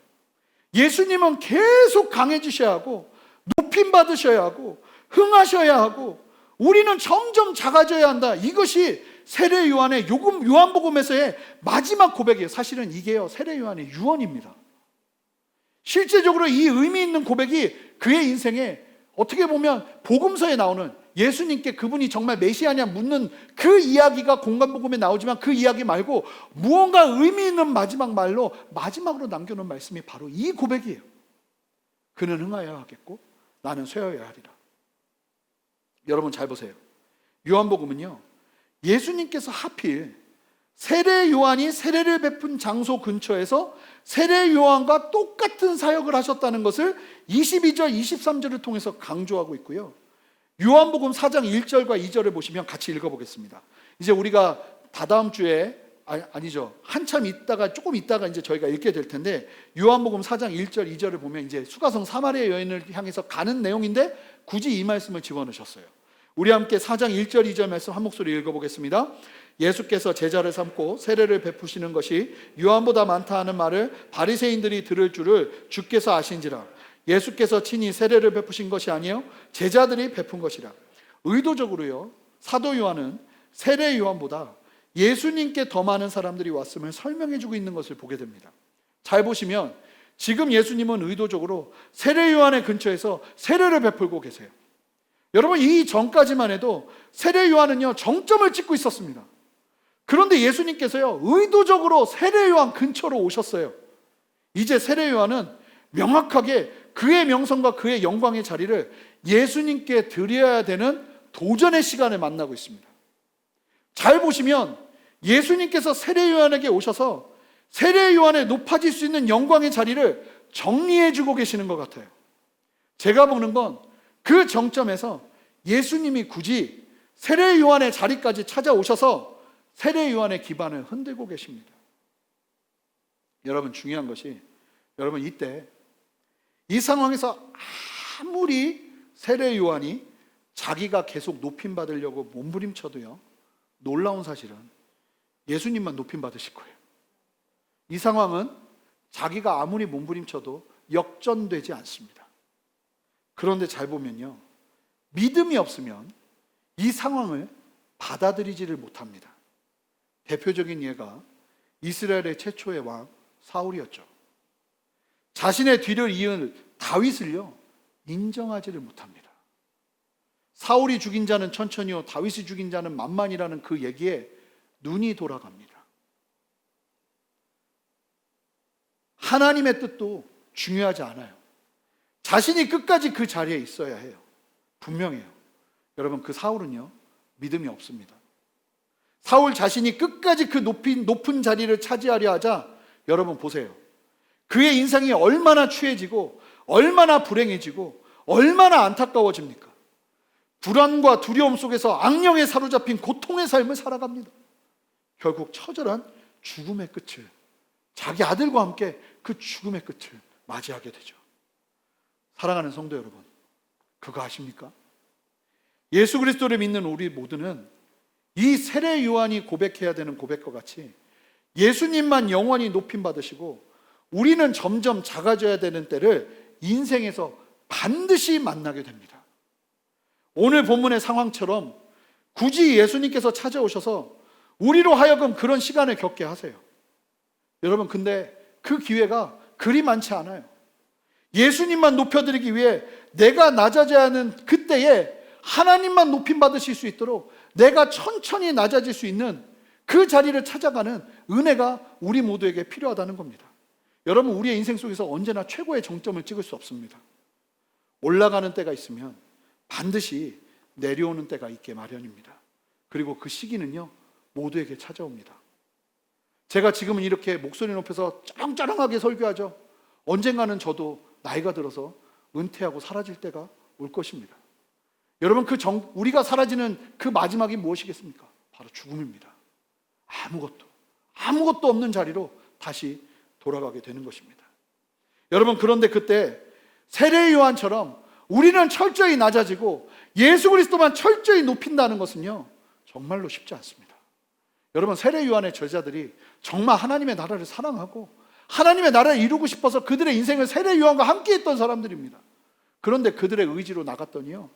예수님은 계속 강해지셔야 하고 높임 받으셔야 하고 흥하셔야 하고 우리는 점점 작아져야 한다. 이것이 세례 요한의 요한복음에서의 마지막 고백이에요. 사실은 이게요, 세례 요한의 유언입니다. 실제적으로 이 의미 있는 고백이 그의 인생에 어떻게 보면 복음서에 나오는 예수님께 그분이 정말 메시아냐 묻는 그 이야기가 공간복음에 나오지만 그 이야기 말고 무언가 의미 있는 마지막 말로 마지막으로 남겨놓은 말씀이 바로 이 고백이에요. 그는 흥하여야 하겠고 나는 쇠하여야 하리라. 여러분 잘 보세요. 요한복음은요, 예수님께서 하필 세례 요한이 세례를 베푼 장소 근처에서 세례 요한과 똑같은 사역을 하셨다는 것을 22절, 23절을 통해서 강조하고 있고요. 요한복음 4장 1절과 2절을 보시면 같이 읽어보겠습니다. 이제 우리가 다다음 주에 아니죠. 조금 있다가 이제 저희가 읽게 될 텐데, 요한복음 4장 1절, 2절을 보면 이제 수가성 사마리아 여인을 향해서 가는 내용인데 굳이 이 말씀을 집어넣으셨어요. 우리 함께 4장 1절, 2절 말씀 한 목소리 읽어보겠습니다. 예수께서 제자를 삼고 세례를 베푸시는 것이 요한보다 많다 하는 말을 바리새인들이 들을 줄을 주께서 아신지라. 예수께서 친히 세례를 베푸신 것이 아니요 제자들이 베푼 것이라. 의도적으로요, 사도 요한은 세례 요한보다 예수님께 더 많은 사람들이 왔음을 설명해주고 있는 것을 보게 됩니다. 잘 보시면 지금 예수님은 의도적으로 세례 요한의 근처에서 세례를 베풀고 계세요. 여러분, 이 전까지만 해도 세례 요한은요 정점을 찍고 있었습니다. 그런데 예수님께서요 의도적으로 세례 요한 근처로 오셨어요. 이제 세례 요한은 명확하게 그의 명성과 그의 영광의 자리를 예수님께 드려야 되는 도전의 시간을 만나고 있습니다. 잘 보시면 예수님께서 세례 요한에게 오셔서 세례 요한에 높아질 수 있는 영광의 자리를 정리해 주고 계시는 것 같아요. 제가 보는 건 그 정점에서 예수님이 굳이 세례 요한의 자리까지 찾아오셔서 세례 요한의 기반을 흔들고 계십니다. 여러분, 중요한 것이, 여러분 이때 이 상황에서 아무리 세례 요한이 자기가 계속 높임 받으려고 몸부림쳐도요, 놀라운 사실은 예수님만 높임 받으실 거예요. 이 상황은 자기가 아무리 몸부림쳐도 역전되지 않습니다. 그런데 잘 보면요, 믿음이 없으면 이 상황을 받아들이지를 못합니다. 대표적인 예가 이스라엘의 최초의 왕 사울이었죠. 자신의 뒤를 이은 다윗을요, 인정하지를 못합니다. 사울이 죽인 자는 천천히요, 다윗이 죽인 자는 만만이라는 그 얘기에 눈이 돌아갑니다. 하나님의 뜻도 중요하지 않아요. 자신이 끝까지 그 자리에 있어야 해요. 분명해요. 여러분, 그 사울은요, 믿음이 없습니다. 사울 자신이 끝까지 그 높은 자리를 차지하려 하자, 여러분 보세요. 그의 인생이 얼마나 추해지고 얼마나 불행해지고 얼마나 안타까워집니까? 불안과 두려움 속에서 악령에 사로잡힌 고통의 삶을 살아갑니다. 결국 처절한 죽음의 끝을, 자기 아들과 함께 그 죽음의 끝을 맞이하게 되죠. 사랑하는 성도 여러분, 그거 아십니까? 예수 그리스도를 믿는 우리 모두는 이 세례 요한이 고백해야 되는 고백과 같이 예수님만 영원히 높임 받으시고 우리는 점점 작아져야 되는 때를 인생에서 반드시 만나게 됩니다. 오늘 본문의 상황처럼 굳이 예수님께서 찾아오셔서 우리로 하여금 그런 시간을 겪게 하세요. 여러분, 근데 그 기회가 그리 많지 않아요. 예수님만 높여드리기 위해 내가 낮아져야 하는 그때에 하나님만 높임 받으실 수 있도록 내가 천천히 낮아질 수 있는 그 자리를 찾아가는 은혜가 우리 모두에게 필요하다는 겁니다. 여러분, 우리의 인생 속에서 언제나 최고의 정점을 찍을 수 없습니다. 올라가는 때가 있으면 반드시 내려오는 때가 있게 마련입니다. 그리고 그 시기는요, 모두에게 찾아옵니다. 제가 지금은 이렇게 목소리 높여서 쩌렁쩌렁하게 설교하죠. 언젠가는 저도 나이가 들어서 은퇴하고 사라질 때가 올 것입니다. 여러분, 우리가 사라지는 그 마지막이 무엇이겠습니까? 바로 죽음입니다. 아무것도 없는 자리로 다시 돌아가게 되는 것입니다. 여러분, 그런데 그때 세례 요한처럼 우리는 철저히 낮아지고 예수 그리스도만 철저히 높인다는 것은요, 정말로 쉽지 않습니다. 여러분, 세례 요한의 제자들이 정말 하나님의 나라를 사랑하고 하나님의 나라를 이루고 싶어서 그들의 인생을 세례 요한과 함께 했던 사람들입니다. 그런데 그들의 의지로 나갔더니요,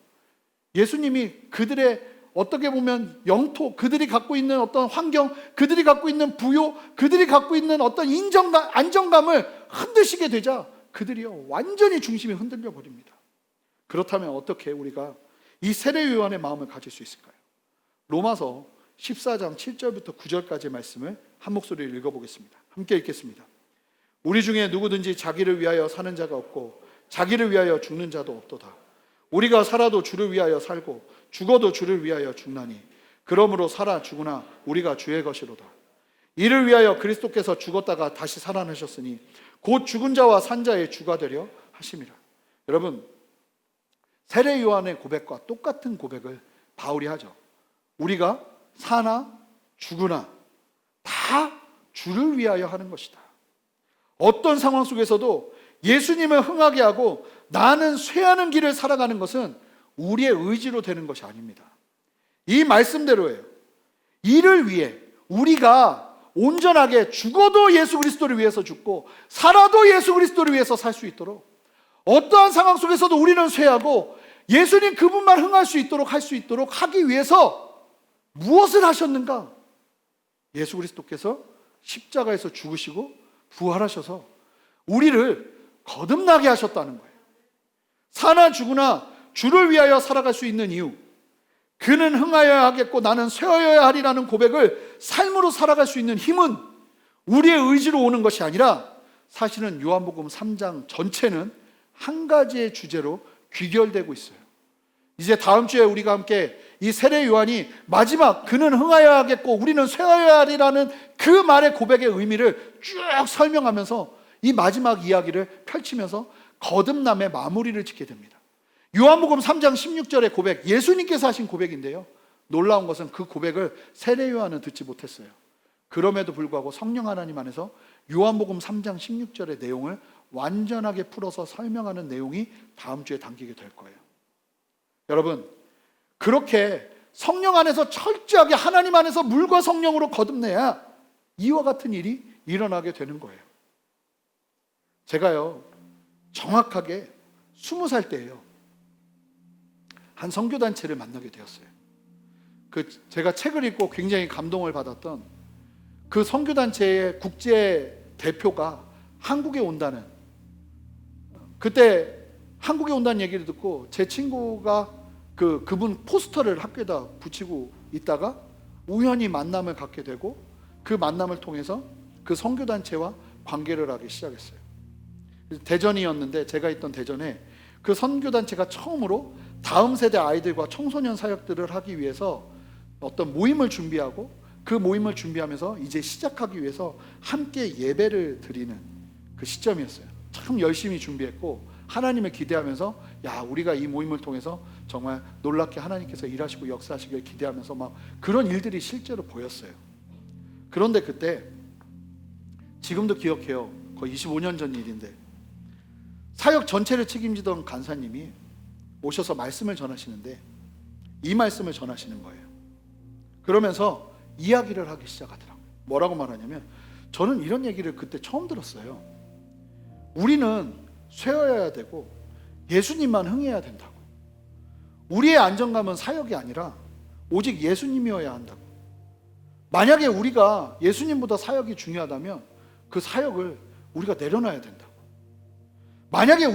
예수님이 그들의 어떻게 보면 영토, 그들이 갖고 있는 어떤 환경, 그들이 갖고 있는 부요, 그들이 갖고 있는 어떤 인정감, 안정감을 흔드시게 되자 그들이요, 완전히 중심이 흔들려 버립니다. 그렇다면 어떻게 우리가 이 세례 요한의 마음을 가질 수 있을까요? 로마서 14장 7절부터 9절까지의 말씀을 한 목소리로 읽어보겠습니다. 함께 읽겠습니다. 우리 중에 누구든지 자기를 위하여 사는 자가 없고 자기를 위하여 죽는 자도 없도다. 우리가 살아도 주를 위하여 살고 죽어도 주를 위하여 죽나니 그러므로 살아 죽으나 우리가 주의 것이로다. 이를 위하여 그리스도께서 죽었다가 다시 살아나셨으니 곧 죽은 자와 산 자의 주가 되려 하심이라. 여러분, 세례 요한의 고백과 똑같은 고백을 바울이 하죠. 우리가 사나 죽으나 다 주를 위하여 하는 것이다. 어떤 상황 속에서도 예수님을 흥하게 하고 나는 쇠하는 길을 살아가는 것은 우리의 의지로 되는 것이 아닙니다. 이 말씀대로예요. 이를 위해 우리가 온전하게 죽어도 예수 그리스도를 위해서 죽고 살아도 예수 그리스도를 위해서 살 수 있도록, 어떠한 상황 속에서도 우리는 쇠하고 예수님 그분만 흥할 수 있도록 할 수 있도록 하기 위해서 무엇을 하셨는가? 예수 그리스도께서 십자가에서 죽으시고 부활하셔서 우리를 거듭나게 하셨다는 거예요. 사나 죽으나 주를 위하여 살아갈 수 있는 이유, 그는 흥하여야 하겠고 나는 쇠하여야 하리라는 고백을 삶으로 살아갈 수 있는 힘은 우리의 의지로 오는 것이 아니라 사실은 요한복음 3장 전체는 한 가지의 주제로 귀결되고 있어요. 이제 다음 주에 우리가 함께 이 세례 요한이 마지막 그는 흥하여야 하겠고 우리는 쇠하여야 하리라는 그 말의 고백의 의미를 쭉 설명하면서 이 마지막 이야기를 펼치면서 거듭남의 마무리를 짓게 됩니다. 요한복음 3장 16절의 고백, 예수님께서 하신 고백인데요, 놀라운 것은 그 고백을 세례 요한은 듣지 못했어요. 그럼에도 불구하고 성령 하나님 안에서 요한복음 3장 16절의 내용을 완전하게 풀어서 설명하는 내용이 다음 주에 담기게 될 거예요. 여러분, 그렇게 성령 안에서 철저하게 하나님 안에서 물과 성령으로 거듭내야 이와 같은 일이 일어나게 되는 거예요. 제가요, 정확하게 20살 때예요. 한 선교단체를 만나게 되었어요. 제가 책을 읽고 굉장히 감동을 받았던 그 선교단체의 국제 대표가 한국에 온다는, 그때 한국에 온다는 얘기를 듣고 제 친구가 그분 포스터를 학교에다 붙이고 있다가 우연히 만남을 갖게 되고 그 만남을 통해서 그 선교단체와 관계를 하기 시작했어요. 대전이었는데 제가 있던 대전에 그 선교단체가 처음으로 다음 세대 아이들과 청소년 사역들을 하기 위해서 어떤 모임을 준비하고 그 모임을 준비하면서 이제 시작하기 위해서 함께 예배를 드리는 그 시점이었어요. 참 열심히 준비했고 하나님을 기대하면서 우리가 이 모임을 통해서 정말 놀랍게 하나님께서 일하시고 역사하시길 기대하면서 막 그런 일들이 실제로 보였어요. 그런데 그때 지금도 기억해요. 거의 25년 전 일인데 사역 전체를 책임지던 간사님이 오셔서 말씀을 전하시는데 이 말씀을 전하시는 거예요. 그러면서 이야기를 하기 시작하더라고요. 뭐라고 말하냐면, 저는 이런 얘기를 그때 처음 들었어요. 우리는 쇠어야 되고 예수님만 흥해야 된다고. 우리의 안정감은 사역이 아니라 오직 예수님이어야 한다고. 만약에 우리가 예수님보다 사역이 중요하다면 그 사역을 우리가 내려놔야 된다고. 만약에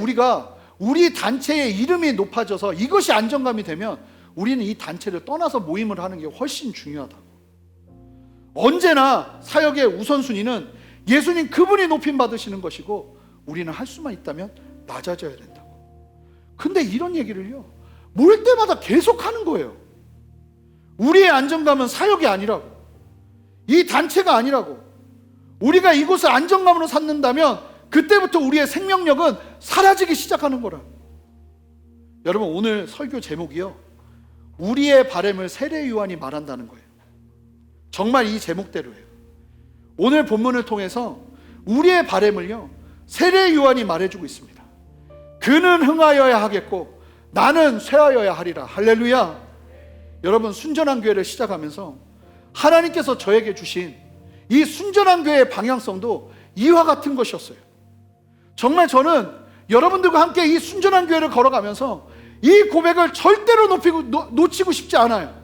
우리 단체의 이름이 높아져서 이것이 안정감이 되면 우리는 이 단체를 떠나서 모임을 하는 게 훨씬 중요하다고. 언제나 사역의 우선순위는 예수님 그분이 높임 받으시는 것이고 우리는 할 수만 있다면 낮아져야 된다고. 근데 이런 얘기를요, 모일 때마다 계속 하는 거예요. 우리의 안정감은 사역이 아니라고, 이 단체가 아니라고. 우리가 이곳을 안정감으로 삼는다면 그때부터 우리의 생명력은 사라지기 시작하는 거라. 여러분, 오늘 설교 제목이요, 우리의 바램을 세례 요한이 말한다는 거예요. 정말 이 제목대로예요. 오늘 본문을 통해서 우리의 바램을요, 세례 요한이 말해주고 있습니다. 그는 흥하여야 하겠고 나는 쇠하여야 하리라. 할렐루야. 여러분, 순전한 교회를 시작하면서 하나님께서 저에게 주신 이 순전한 교회의 방향성도 이와 같은 것이었어요. 정말 저는 여러분들과 함께 이 순전한 교회를 걸어가면서 이 고백을 절대로 놓치고 싶지 않아요.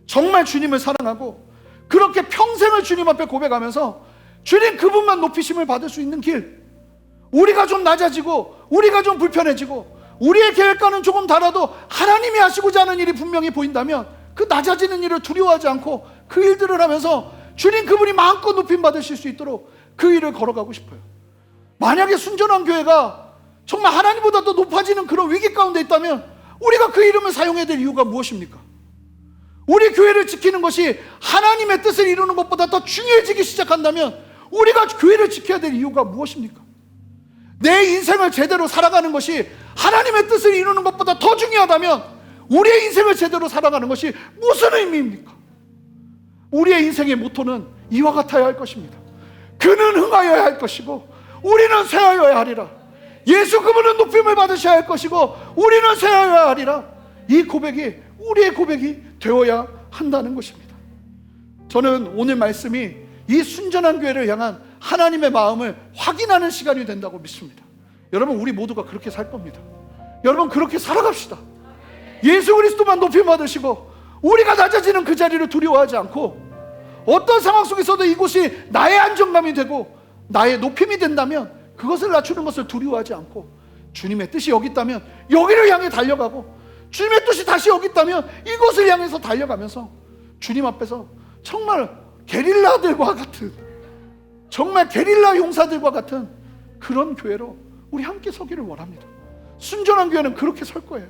정말 주님을 사랑하고 그렇게 평생을 주님 앞에 고백하면서 주님 그분만 높이심을 받을 수 있는 길, 우리가 좀 낮아지고 우리가 좀 불편해지고 우리의 계획과는 조금 달라도 하나님이 하시고자 하는 일이 분명히 보인다면 그 낮아지는 일을 두려워하지 않고 그 일들을 하면서 주님 그분이 마음껏 높임 받으실 수 있도록 그 일을 걸어가고 싶어요. 만약에 순전한 교회가 정말 하나님보다 더 높아지는 그런 위기 가운데 있다면 우리가 그 이름을 사용해야 될 이유가 무엇입니까? 우리 교회를 지키는 것이 하나님의 뜻을 이루는 것보다 더 중요해지기 시작한다면 우리가 교회를 지켜야 될 이유가 무엇입니까? 내 인생을 제대로 살아가는 것이 하나님의 뜻을 이루는 것보다 더 중요하다면 우리의 인생을 제대로 살아가는 것이 무슨 의미입니까? 우리의 인생의 모토는 이와 같아야 할 것입니다. 그는 흥하여야 할 것이고 우리는 쇠하여야 하리라. 예수 그분은 높임을 받으셔야 할 것이고 우리는 쇠하여야 하리라. 이 고백이 우리의 고백이 되어야 한다는 것입니다. 저는 오늘 말씀이 이 순전한 교회를 향한 하나님의 마음을 확인하는 시간이 된다고 믿습니다. 여러분, 우리 모두가 그렇게 살 겁니다. 여러분, 그렇게 살아갑시다. 예수 그리스도만 높임 받으시고 우리가 낮아지는 그 자리를 두려워하지 않고 어떤 상황 속에서도 이곳이 나의 안정감이 되고 나의 높임이 된다면 그것을 낮추는 것을 두려워하지 않고 주님의 뜻이 여기 있다면 여기를 향해 달려가고 주님의 뜻이 다시 여기 있다면 이곳을 향해서 달려가면서 주님 앞에서 정말 게릴라들과 같은, 정말 게릴라 용사들과 같은 그런 교회로 우리 함께 서기를 원합니다. 순전한 교회는 그렇게 설 거예요.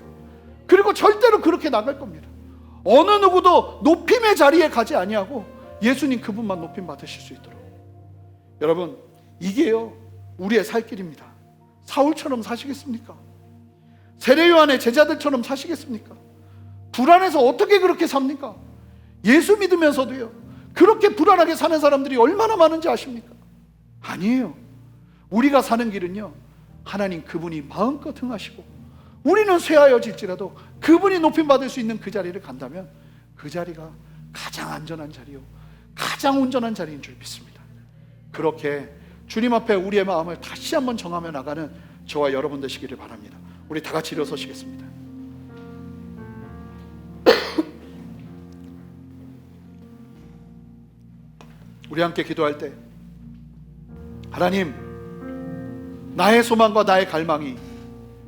그리고 절대로 그렇게 나갈 겁니다. 어느 누구도 높임의 자리에 가지 아니하고 예수님 그분만 높임 받으실 수 있도록. 여러분, 이게요 우리의 살 길입니다. 사울처럼 사시겠습니까? 세례 요한의 제자들처럼 사시겠습니까? 불안해서 어떻게 그렇게 삽니까? 예수 믿으면서도요 그렇게 불안하게 사는 사람들이 얼마나 많은지 아십니까? 아니에요. 우리가 사는 길은요, 하나님 그분이 마음껏 흥하시고 우리는 쇠하여질지라도 그분이 높임받을 수 있는 그 자리를 간다면 그 자리가 가장 안전한 자리요, 가장 온전한 자리인 줄 믿습니다. 그렇게 주님 앞에 우리의 마음을 다시 한번 정하며 나가는 저와 여러분 되시기를 바랍니다. 우리 다 같이 일어서시겠습니다. 우리 함께 기도할 때, 하나님, 나의 소망과 나의 갈망이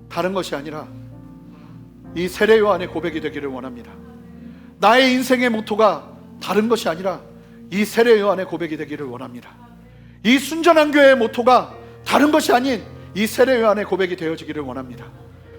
다른 것이 아니라 이 세례 요한의 고백이 되기를 원합니다. 나의 인생의 모토가 다른 것이 아니라 이 세례 요한의 고백이 되기를 원합니다. 이 순전한 교회의 모토가 다른 것이 아닌 이 세례 요한의 고백이 되어지기를 원합니다.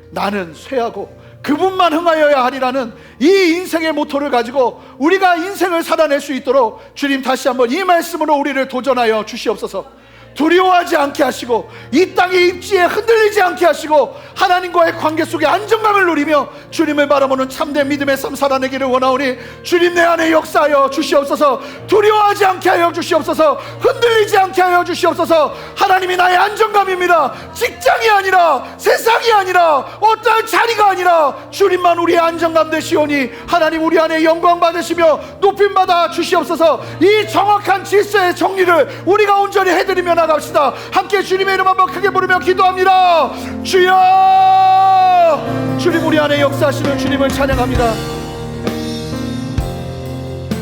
나는 쇠하고 그분만 흥하여야 하리라는 이 인생의 모토를 가지고 우리가 인생을 살아낼 수 있도록 주님 다시 한번 이 말씀으로 우리를 도전하여 주시옵소서. 두려워하지 않게 하시고 이 땅의 입지에 흔들리지 않게 하시고 하나님과의 관계 속에 안정감을 누리며 주님을 바라보는 참된 믿음의 삶 살아내기를 원하오니 주님 내 안에 역사하여 주시옵소서. 두려워하지 않게 하여 주시옵소서. 흔들리지 않게 하여 주시옵소서. 하나님이 나의 안정감입니다. 직장이 아니라, 세상이 아니라, 어떠한 자리가 아니라 주님만 우리의 안정감 되시오니 하나님 우리 안에 영광 받으시며 높임받아 주시옵소서. 이 정확한 질서의 정리를 우리가 온전히 해드리며 나갑시다. 함께 주님의 이름 한번 크게 부르며 기도합니다. 주여! 주님 우리 안에 역사하시는 주님을 찬양합니다.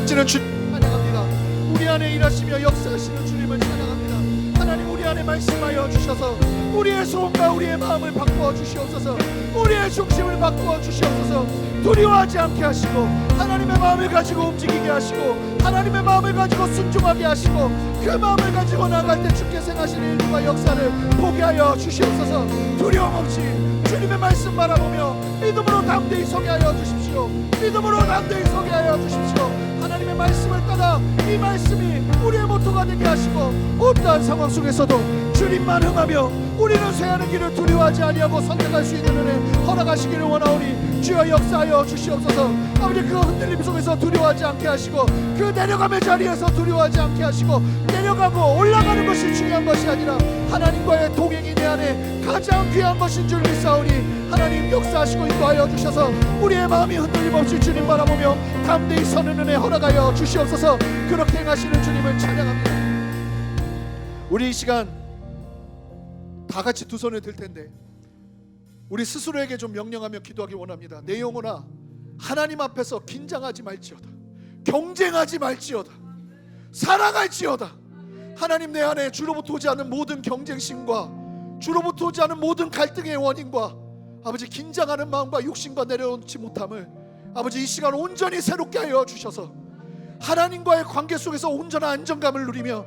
주님 찬양합니다. 우리 안에 일하시며 역사하시는 주님을 찬양합니다. 하나님 우리 안에 말씀하여 주셔서 우리의 소원과 우리의 마음을 바꾸어 주시옵소서. 우리의 중심을 바꾸어 주시옵소서. 두려워하지 않게 하시고 하나님의 마음을 가지고 움직이게 하시고 하나님의 마음을 가지고 순종하게 하시고 그 마음을 가지고 나갈 때 주께서 행하시는 일과 역사를 보게 하여 주시옵소서. 두려움 없이 주님의 말씀 바라보며 믿음으로 담대히 서게 하여 주십시오. 믿음으로 담대히 서게 하여 주십시오. 하나님의 말씀을 따라 이 말씀이 우리의 모토가 되게 하시고 어떠한 상황 속에서도 주님만 흥하며 우리는 쇠하는 길을 두려워하지 아니하고 선택할 수 있는 은혜 허락하시기를 원하오니 주여 역사하여 주시옵소서. 아버지 그 흔들림 속에서 두려워하지 않게 하시고 그 내려감의 자리에서 두려워하지 않게 하시고 내려가고 올라가는 것이 중요한 것이 아니라 하나님과의 동행이 내 안에 가장 귀한 것인 줄 믿사오니 하나님 역사하시고 인도하여 주셔서 우리의 마음이 흔들림 없이 주님 바라보며 담대히 서는 은혜 허락하여 주시옵소서. 그렇게 행하시는 주님을 찬양합니다. 우리 이 시간 다 같이 두 손을 들 텐데 우리 스스로에게 좀 명령하며 기도하기 원합니다. 내 영혼아 하나님 앞에서 긴장하지 말지어다. 경쟁하지 말지어다. 사랑할지어다. 하나님 내 안에 주로부터 오지 않은 모든 경쟁심과 주로부터 오지 않은 모든 갈등의 원인과 아버지 긴장하는 마음과 육신과 내려놓지 못함을 아버지 이 시간 온전히 새롭게 하여 주셔서 하나님과의 관계 속에서 온전한 안정감을 누리며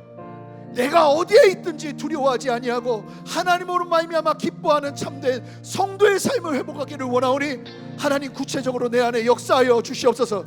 내가 어디에 있든지 두려워하지 아니하고 하나님으로 말미암아 기뻐하는 참된 성도의 삶을 회복하기를 원하오니 하나님 구체적으로 내 안에 역사하여 주시옵소서.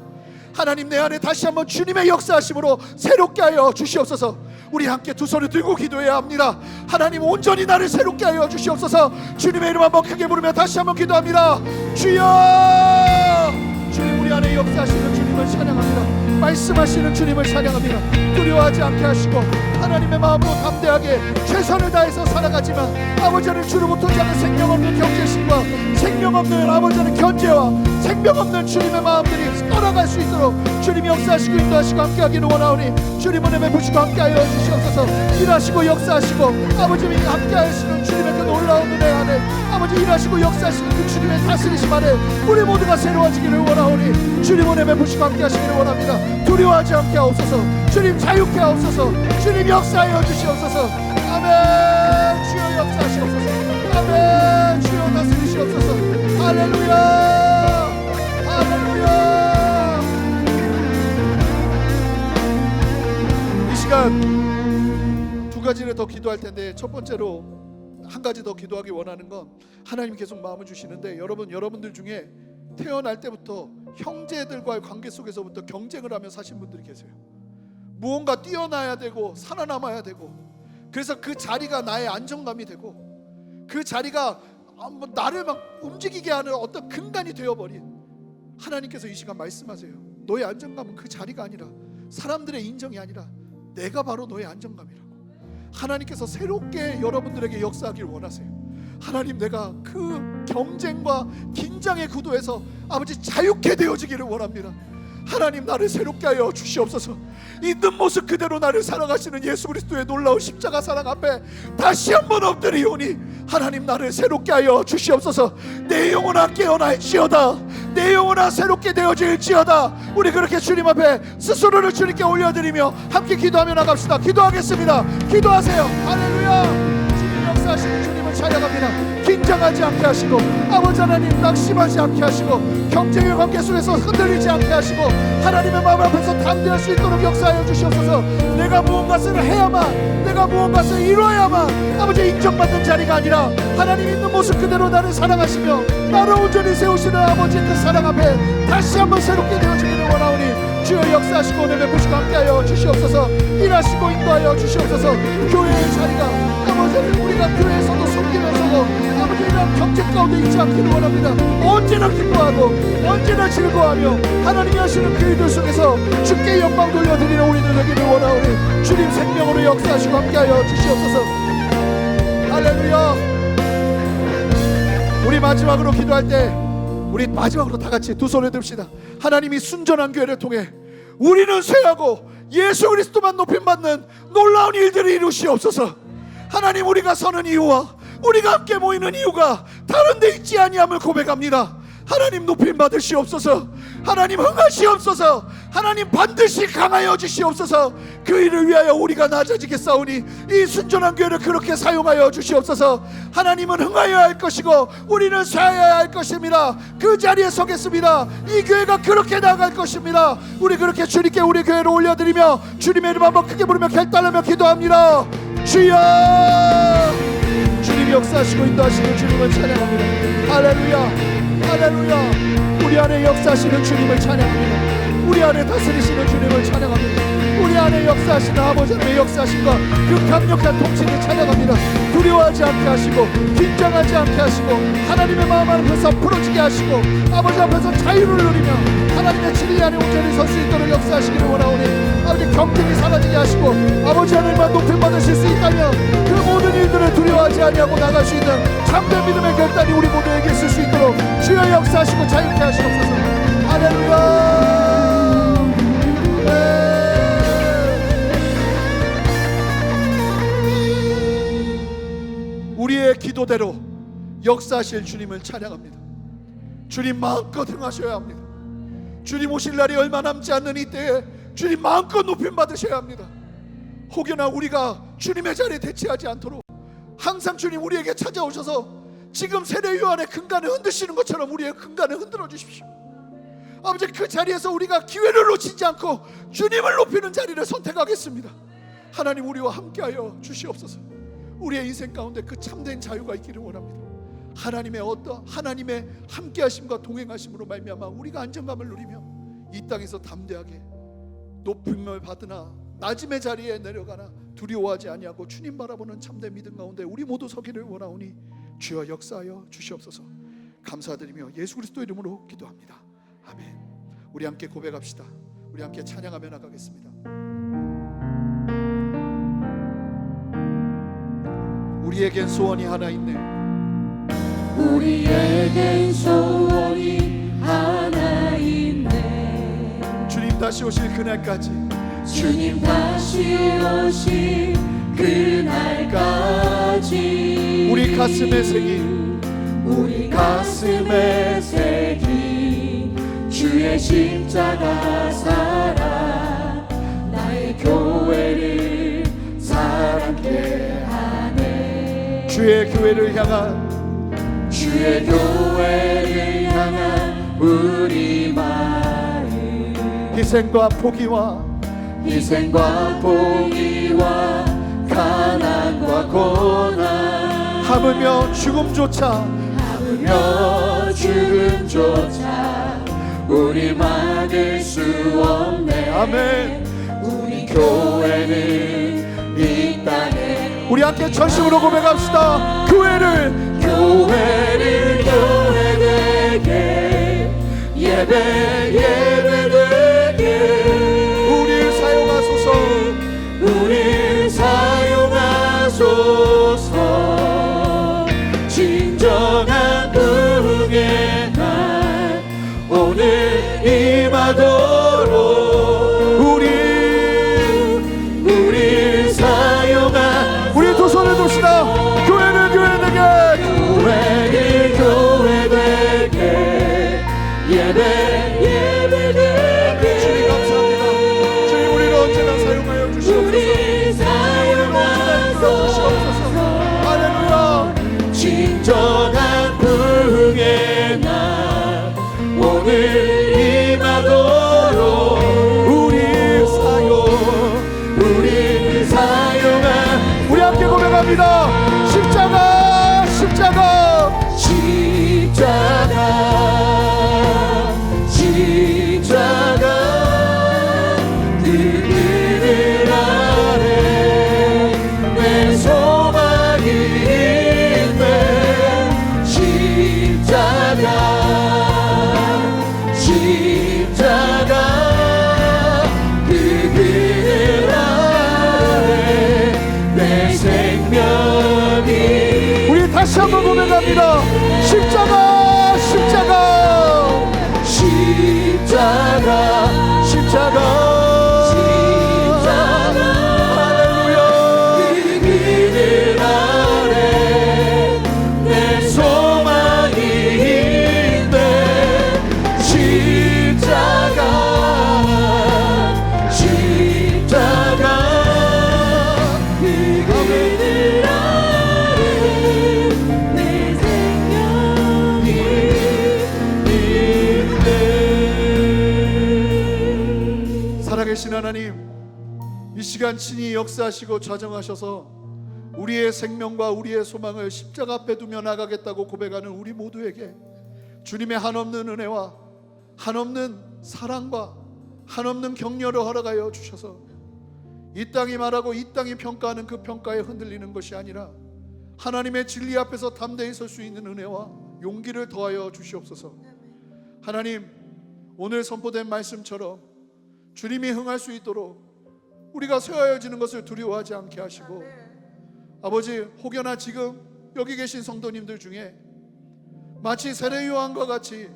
하나님 내 안에 다시 한번 주님의 역사하심으로 새롭게 하여 주시옵소서. 우리 함께 두 손을 들고 기도해야 합니다. 하나님 온전히 나를 새롭게 하여 주시옵소서. 주님의 이름 한번 크게 부르며 다시 한번 기도합니다. 주여! 주님 우리 안에 역사하시는 주님을 찬양합니다. 말씀하시는 주님을 찬양합니다. 두려워하지 않게 하시고 하나님의 마음으로 담대하게 최선을 다해서 살아가지만 아버지는 주로부터 오지 않는 생명 없는 경쟁심과 생명 없는 아버지는 견제와 생명 없는 주님의 마음들이 떠나갈 수 있도록 주님이 역사하시고 인도하시고 함께하기를 원하오니 주님 은혜에 부시고 함께하여 주시옵소서. 일하시고 역사하시고 아버지님이 함께하시는 주님의 그 놀라운 은혜 안에 아버지 일하시고 역사하시는 그 주님의 다스리심 안에 우리 모두가 새로워지기를 원하오니 주님 은혜에 부시고 함께하시기를 원합니다. 두려워하지 않게 하옵소서. 주님 자유케 하옵소서. 주님 역사하여 주시옵소서. 아멘. 주여 역사하시옵소서. 아멘. 주여 다스리시옵소서. 할렐루야. 할렐루야. 이 시간 두 가지를 더 기도할 텐데 첫 번째로 한 가지 더 기도하기 원하는 건 하나님 계속 마음을 주시는데 여러분들 중에 태어날 때부터 형제들과의 관계 속에서부터 경쟁을 하며 사신 분들이 계세요. 무언가 뛰어나야 되고 살아남아야 되고 그래서 그 자리가 나의 안정감이 되고 그 자리가 나를 막 움직이게 하는 어떤 근간이 되어버린 하나님께서 이 시간 말씀하세요. 너의 안정감은 그 자리가 아니라 사람들의 인정이 아니라 내가 바로 너의 안정감이라고. 하나님께서 새롭게 여러분들에게 역사하기를 원하세요. 하나님, 내가 그 경쟁과 긴장의 구도에서 아버지 자유케 되어지기를 원합니다. 하나님, 나를 새롭게 하여 주시옵소서. 있는 모습 그대로 나를 사랑하시는 예수 그리스도의 놀라운 십자가 사랑 앞에 다시 한번 엎드리오니 하나님, 나를 새롭게 하여 주시옵소서. 내 영혼아 깨어날지어다. 내 영혼아 새롭게 되어질지어다. 우리 그렇게 주님 앞에 스스로를 주님께 올려드리며 함께 기도하며 나갑시다. 기도하겠습니다. 기도하세요. 할렐루야. 주님 역사하시는 주님을 찬양합니다. 긴장하지 않게 하시고 아버지 하나님 낙심하지 않게 하시고 경쟁의 관계 속에서 흔들리지 않게 하시고 하나님의 마음 앞에서 담대할 수 있도록 역사하여 주시옵소서. 내가 무언가를 해야만, 내가 무언가를 이루어야만 아버지 인정받는 자리가 아니라 하나님 있는 모습 그대로 나를 사랑하시며 나를 온전히 세우시는 아버지 그 사랑 앞에 다시 한번 새롭게 되어지기를 원하오니 주여 역사하시고 오늘 베푸시고 함께하여 주시옵소서. 일하시고 인도하여 주시옵소서. 교회의 자리가 아버지 우리가 교회에서도 섬기면서도 아버지 이런 경쟁 가운데 있지 않기를 원합니다. 언제나 기뻐하고 언제나 즐거워하며 하나님이 하시는 그 일들 속에서 주께 영광 돌려드리는 우리들 되기를 원하오니 주님 생명으로 역사하시고 함께하여 주시옵소서. 할렐루야. 우리 마지막으로 기도할 때 우리 마지막으로 다 같이 두 손을 듭시다. 하나님이 순전한 교회를 통해 우리는 쇠하고 예수 그리스도만 높임받는 놀라운 일들을 이루시옵소서. 하나님, 우리가 서는 이유와 우리가 함께 모이는 이유가 다른 데 있지 아니함을 고백합니다. 하나님 높임 받으시옵소서. 하나님 흥하시옵소서. 하나님 반드시 강하여 주시옵소서. 그 일을 위하여 우리가 낮아지겠사오니 이 순전한 교회를 그렇게 사용하여 주시옵소서. 하나님은 흥하여야 할 것이고 우리는 쇠하여야 할 것입니다. 그 자리에 서겠습니다. 이 교회가 그렇게 나아갈 것입니다. 우리 그렇게 주님께 우리 교회를 올려드리며 주님의 이름 한번 크게 부르며 결단하며 기도합니다. 주여, 주님 역사하시고 인도하시는 주님을 찬양합니다. 할렐루야. 할렐루야. 우리 안에 역사하시는 주님을 찬양합니다. 우리 안에 다스리시는 주님을 찬양합니다. 우리 안에 역사하시는 아버지 하나님의 역사하심과 그 강력한 통치를 찬양합니다. 두려워하지 않게 하시고 긴장하지 않게 하시고 하나님의 마음 앞에서 풀어지게 하시고 아버지 앞에서 자유를 누리며 하나님의 진리 안에 온전히 설 수 있도록 역사하시기를 원하오니 아버지 경쟁이 사라지게 하시고 아버지 하나님만 높임 받으실 수 있다면 그 모든 일들을 두려워하지 아니하고 나갈 수 있는 참된 믿음의 결단이 우리 모두에게 있을 수 있도록 주여 역사하시고 자유케 하시옵소서. 할렐루야. 우리의 기도대로 역사하실 주님을 찬양합니다. 주님 마음껏 흥하셔야 합니다. 주님 오실 날이 얼마 남지 않는 이때에 주님 마음껏 높임 받으셔야 합니다. 혹여나 우리가 주님의 자리에 대체하지 않도록 항상 주님 우리에게 찾아오셔서 지금 세례 요한의 근간을 흔드시는 것처럼 우리의 근간을 흔들어 주십시오. 아버지, 그 자리에서 우리가 기회를 놓치지 않고 주님을 높이는 자리를 선택하겠습니다. 하나님, 우리와 함께하여 주시옵소서. 우리의 인생 가운데 그 참된 자유가 있기를 원합니다. 하나님의 함께하심과 동행하심으로 말미암아 우리가 안정감을 누리며 이 땅에서 담대하게 높임을 받으나 낮음의 자리에 내려가나 두려워하지 아니하고 주님 바라보는 참된 믿음 가운데 우리 모두 서기를 원하오니 주여 역사하여 주시옵소서. 감사드리며 예수 그리스도 이름으로 기도합니다. 아멘. 우리 함께 고백합시다. 우리 함께 찬양하며 나가겠습니다. 우리에겐 소원이 하나 있네. 우리에겐 소원이 하나 있네. 주님 다시 오실 그날까지, 주님 다시 오실 그날까지 우리 가슴에 새긴, 우리 가슴에 새긴 주의 십자가 사랑 나의 교회를 사랑케 하네. 주의 교회를 향한, 주의 교회를 향한 우리 마음, 희생과 포기와 가난과 고난, 하물며 죽음조차 우리 막을 수 없네. 아멘. 우리 교회는 이 땅에 우리 함께 전심으로 고백합시다. 교회되게 예배되게 우리 기도합니다. 십자가, 십자가, 십자가 그 그늘 아래 내 소망이 있네. 십자가 그 그늘 아래 내 생명이. 우리 다시 한번 고백합니다. 십자가, 십자가, 십자가 십자가, 할렐루야. 그 그늘 아래 내 소망이 있네. 십자가 그 그늘 아래 내 생명이 있네. 살아계신 하나님, 이 시간 친히 역사하시고 좌정하셔서 우리의 생명과 우리의 소망을 십자가 앞에 두며 나가겠다고 고백하는 우리 모두에게 주님의 한없는 은혜와 한없는 사랑과 한없는 격려를 허락하여 주셔서 이 땅이 말하고 이 땅이 평가하는 그 평가에 흔들리는 것이 아니라 하나님의 진리 앞에서 담대히 설 수 있는 은혜와 용기를 더하여 주시옵소서. 하나님, 오늘 선포된 말씀처럼 주님이 흥할 수 있도록 우리가 쇠하여지는 것을 두려워하지 않게 하시고, 아버지, 혹여나 지금 여기 계신 성도님들 중에 마치 세례 요한과 같이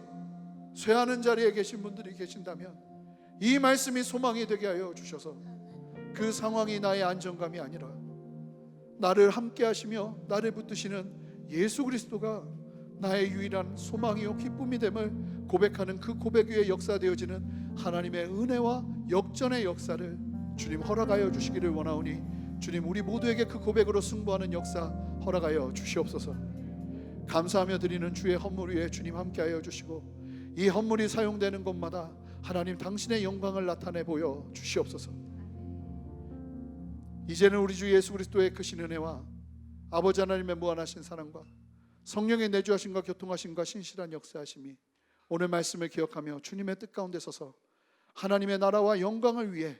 쇠하는 자리에 계신 분들이 계신다면 이 말씀이 소망이 되게 하여 주셔서 그 상황이 나의 안정감이 아니라 나를 함께 하시며 나를 붙드시는 예수 그리스도가 나의 유일한 소망이요 기쁨이 됨을 고백하는 그 고백 위에 역사되어지는 하나님의 은혜와 역전의 역사를 주님 허락하여 주시기를 원하오니, 주님 우리 모두에게 그 고백으로 승부하는 역사 허락하여 주시옵소서. 감사하며 드리는 주의 헌물 위에 주님 함께하여 주시고, 이 헌물이 사용되는 곳마다 하나님 당신의 영광을 나타내 보여 주시옵소서. 이제는 우리 주 예수 그리스도의 크신 은혜와 아버지 하나님의 무한하신 사랑과 성령의 내주하심과 교통하심과 신실한 역사하심이 오늘 말씀을 기억하며 주님의 뜻 가운데 서서 하나님의 나라와 영광을 위해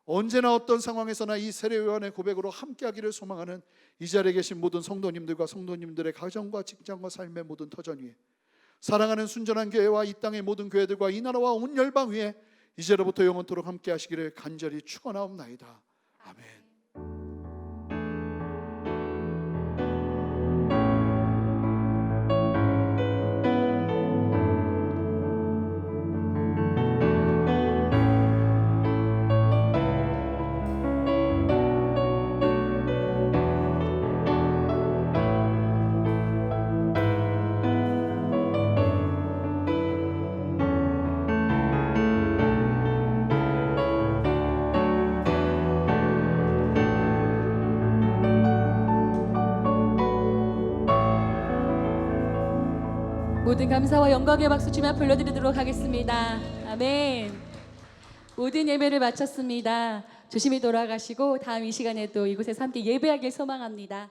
언제나 어떤 상황에서나 이 세례 요한의 고백으로 함께하기를 소망하는 이 자리에 계신 모든 성도님들과 성도님들의 가정과 직장과 삶의 모든 터전 위에, 사랑하는 순전한 교회와 이 땅의 모든 교회들과 이 나라와 온 열방 위에 이제로부터 영원토록 함께하시기를 간절히 축원하옵나이다. 아멘. 모든 감사와 영광의 박수 주며 불러드리도록 하겠습니다. 아멘. 모든 예배를 마쳤습니다. 조심히 돌아가시고 다음 이 시간에 또 이곳에서 함께 예배하길 소망합니다.